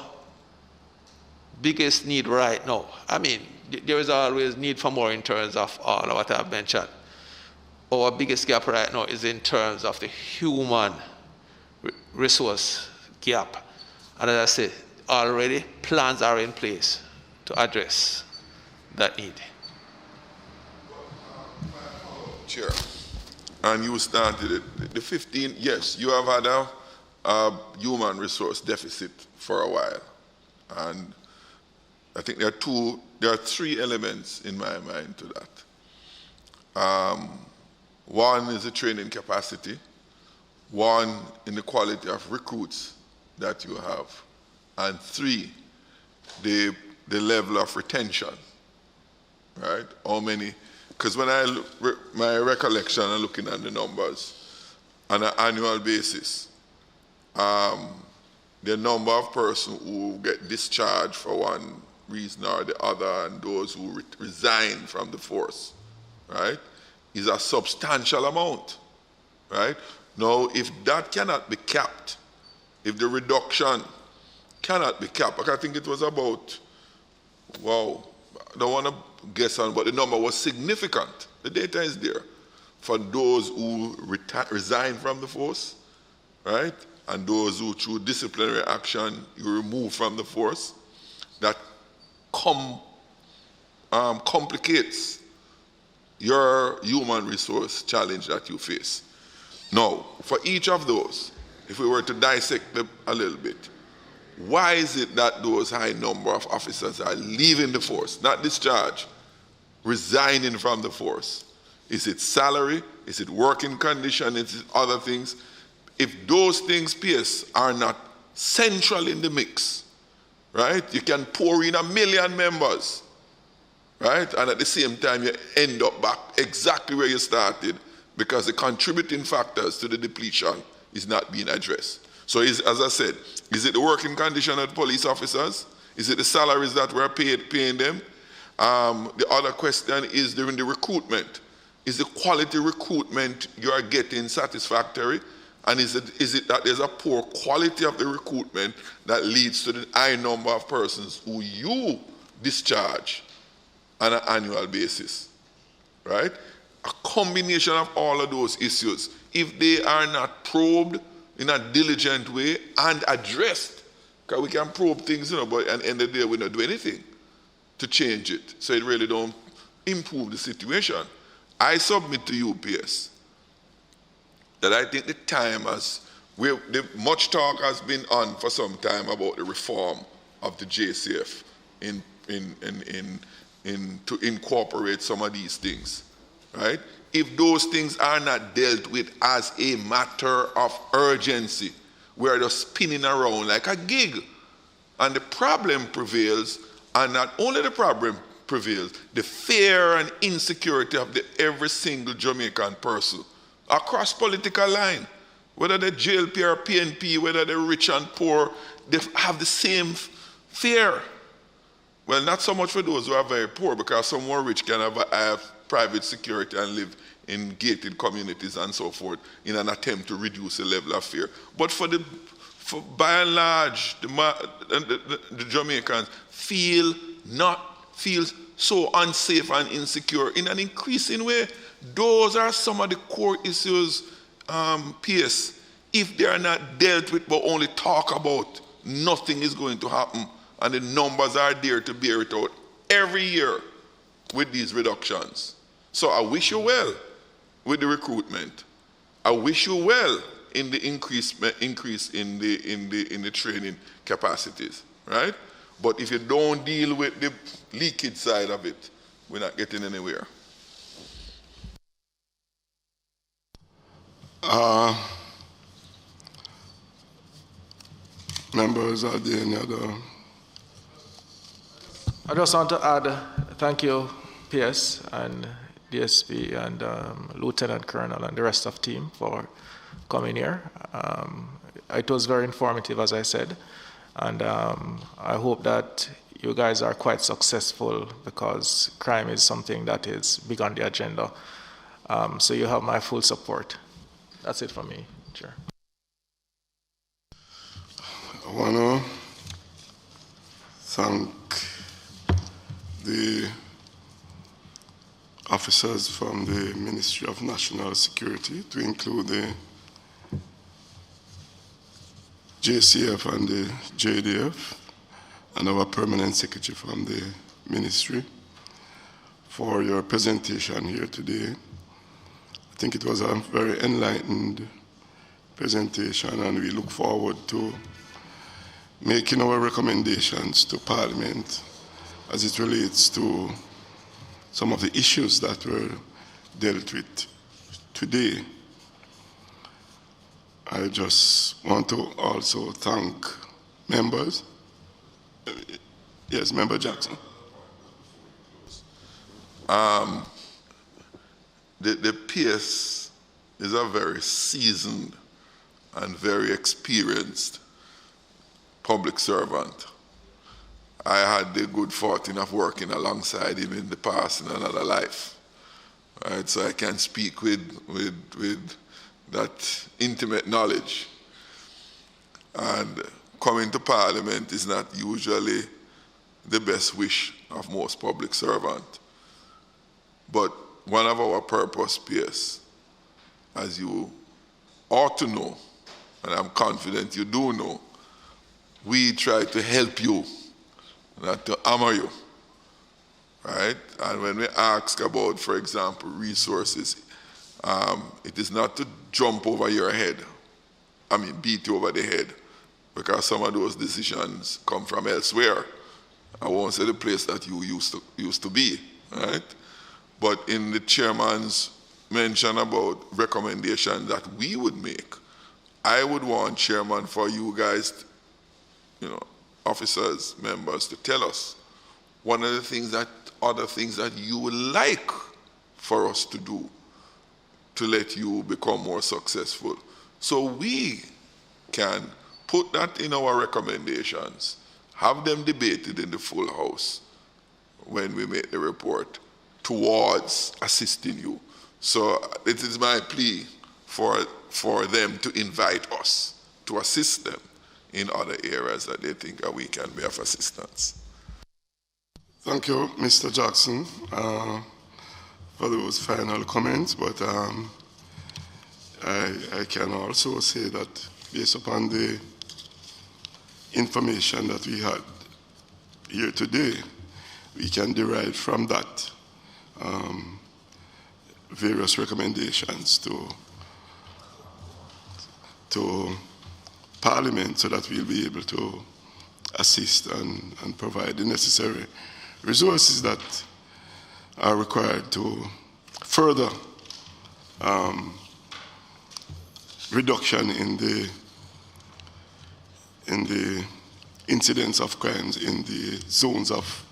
biggest need right now, I mean, there is always need for more in terms of all of what I've mentioned. Our biggest gap right now is in terms of the human resource gap. And as I said, already plans are in place to address that need. Chair, and you started it. The 15, yes, you have had a human resource deficit for a while. And I think there are three elements in my mind to that. One is the training capacity, one in the quality of recruits that you have, and three, the level of retention, right? How many, because when my recollection and looking at the numbers on an annual basis, the number of persons who get discharged for one reason or the other and those who resign from the force, right, is a substantial amount, right? Now, if that cannot be capped, if the reduction cannot be capped, I think it was about, wow, I don't want to guess on, but the number was significant. The data is there for those who resign from the force, right? And those who through disciplinary action you remove from the force, that complicates your human resource challenge that you face. Now, for each of those, if we were to dissect them a little bit, why is it that those high number of officers are leaving the force, not discharged, resigning from the force? Is it salary? Is it working condition? Is it other things? If those things, PS, are not central in the mix, right? You can pour in 1 million members, right? And at the same time, you end up back exactly where you started because the contributing factors to the depletion is not being addressed. So as I said, is it the working condition of the police officers? Is it the salaries that we're paying them? The other question is during the recruitment. Is the quality recruitment you are getting satisfactory? And is it that there's a poor quality of the recruitment that leads to the high number of persons who you discharge on an annual basis, right? A combination of all of those issues, if they are not probed in a diligent way and addressed, because we can probe things, but at the end of the day, we don't do anything to change it. So it really don't improve the situation. I submit to you, PS, that I think the time much talk has been on for some time about the reform of the JCF to incorporate some of these things, right? If those things are not dealt with as a matter of urgency, we are just spinning around like a gig. And the problem prevails, and not only the problem prevails, the fear and insecurity of every single Jamaican person across political line, whether they're JLP or PNP, whether they're rich and poor, they have the same fear. Well, not so much for those who are very poor, because some more rich can have private security and live in gated communities and so forth in an attempt to reduce the level of fear. But by and large, the Jamaicans feel so unsafe and insecure in an increasing way. Those are some of the core issues, PS. If they are not dealt with but only talk about, nothing is going to happen. And the numbers are there to bear it out every year with these reductions. So I wish you well with the recruitment. I wish you well in the increase in the training capacities, right? But if you don't deal with the leakage side of it, we're not getting anywhere. Members, are there any other? I just want to add, thank you, PS and DSP and Lieutenant Colonel and the rest of the team for coming here. It was very informative, as I said, and I hope that you guys are quite successful because crime is something that is big on the agenda. So you have my full support. That's it for me, Chair. I want to thank the officers from the Ministry of National Security, to include the JCF and the JDF, and our permanent secretary from the ministry, for your presentation here today. I think it was a very enlightened presentation, and we look forward to making our recommendations to Parliament as it relates to some of the issues that were dealt with today. I just want to also thank members. Yes, Member Jackson. The PS is a very seasoned and very experienced public servant. I had the good fortune of working alongside him in the past in another life. Right? So I can speak with that intimate knowledge. And coming to Parliament is not usually the best wish of most public servants. But one of our purpose, PS, as you ought to know, and I'm confident you do know, we try to help you, not to hammer you, right? And when we ask about, for example, resources, it is not to jump over your head, beat you over the head, because some of those decisions come from elsewhere. I won't say the place that you used to be, right? But in the chairman's mention about recommendations that we would make, I would want, Chairman, for you guys, officers, members, to tell us one of the things other things that you would like for us to do to let you become more successful. So we can put that in our recommendations, have them debated in the full House when we make the report towards assisting you. So it is my plea for them to invite us to assist them in other areas that they think that we can be of assistance. Thank you, Mr. Jackson, for those final comments, but I can also say that based upon the information that we had here today, we can derive from that various recommendations to Parliament so that we'll be able to assist and provide the necessary resources that are required to further reduction in the incidence of crimes in the zones of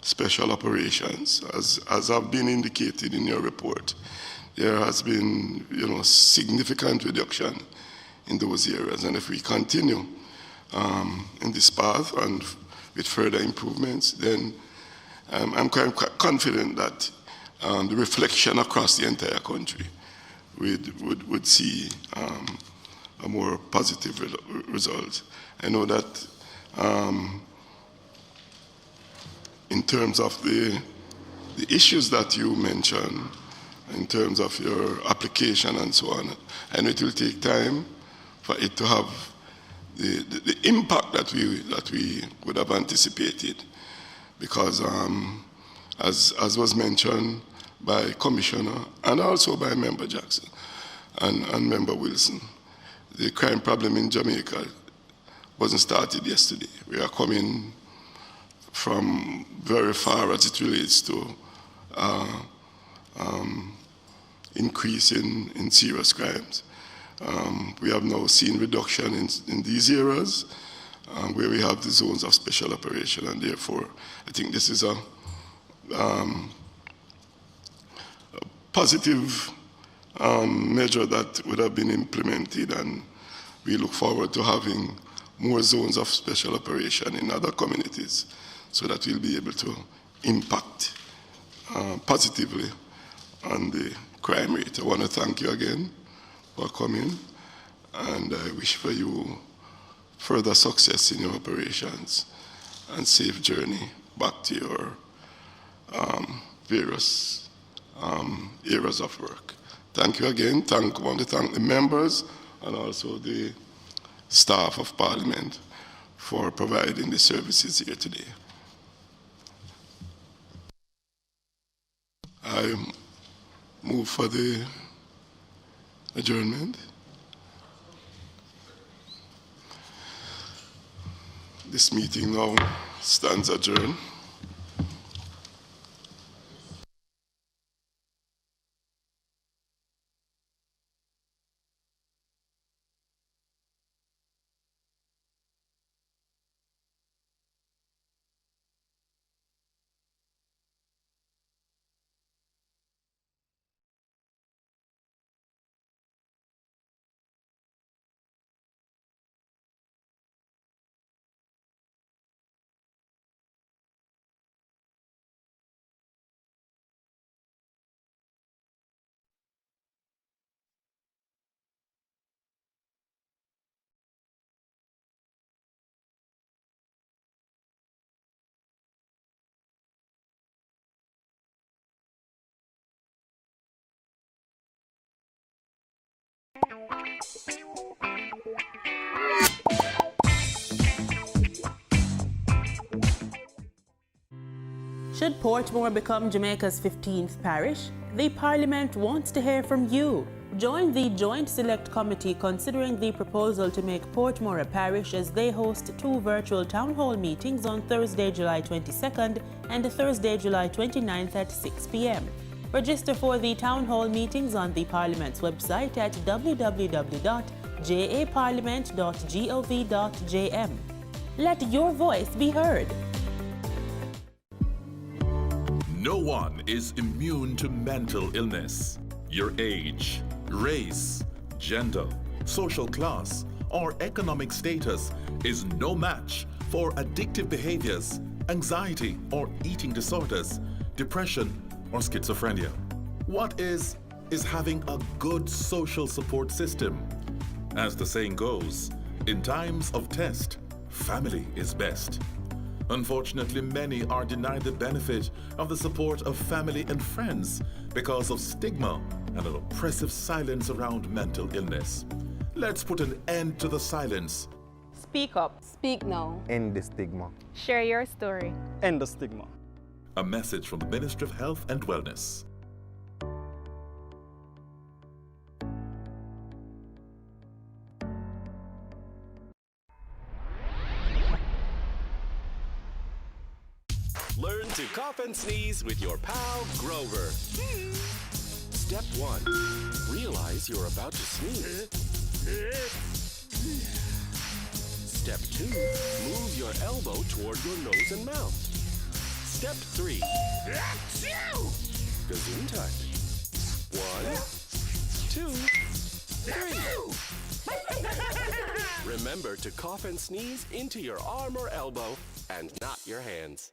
special operations. As have been indicated in your report, there has been significant reduction in those areas, and if we continue in this path and with further improvements, then I'm quite confident that the reflection across the entire country would see a more positive result. I know that in terms of the issues that you mentioned, in terms of your application and so on, and it will take time for it to have the impact that we would have anticipated, because as was mentioned by Commissioner and also by Member Jackson and Member Wilson, the crime problem in Jamaica wasn't started yesterday. We are coming from very far as it relates to increase in serious crimes. We have now seen reduction in these areas where we have the zones of special operation, and therefore I think this is a positive measure that would have been implemented, and we look forward to having more zones of special operation in other communities so that we'll be able to impact positively on the crime rate. I want to thank you again for coming, and I wish for you further success in your operations and safe journey back to your various areas of work. Thank you again. I want to thank the members and also the staff of Parliament for providing the services here today. I move for the adjournment. This meeting now stands adjourned. Should Portmore become Jamaica's 15th parish? The Parliament wants to hear from you. Join the Joint Select Committee considering the proposal to make Portmore a parish as they host 2 virtual town hall meetings on Thursday, July 22nd and Thursday, July 29th at 6 p.m. Register for the town hall meetings on the Parliament's website at www.japarliament.gov.jm. Let your voice be heard. No one is immune to mental illness. Your age, race, gender, social class, or economic status is no match for addictive behaviors, anxiety or eating disorders, depression, or schizophrenia. What is having a good social support system. As the saying goes, in times of test, family is best. Unfortunately, many are denied the benefit of the support of family and friends because of stigma and an oppressive silence around mental illness. Let's put an end to the silence. Speak up. Speak now. End the stigma. Share your story. End the stigma. A message from the Ministry of Health and Wellness. Learn to cough and sneeze with your pal, Grover. Step 1. Realize you're about to sneeze. Step 2. Move your elbow toward your nose and mouth. Step 3. Gesundheit. 1, 2, 3. Remember to cough and sneeze into your arm or elbow and not your hands.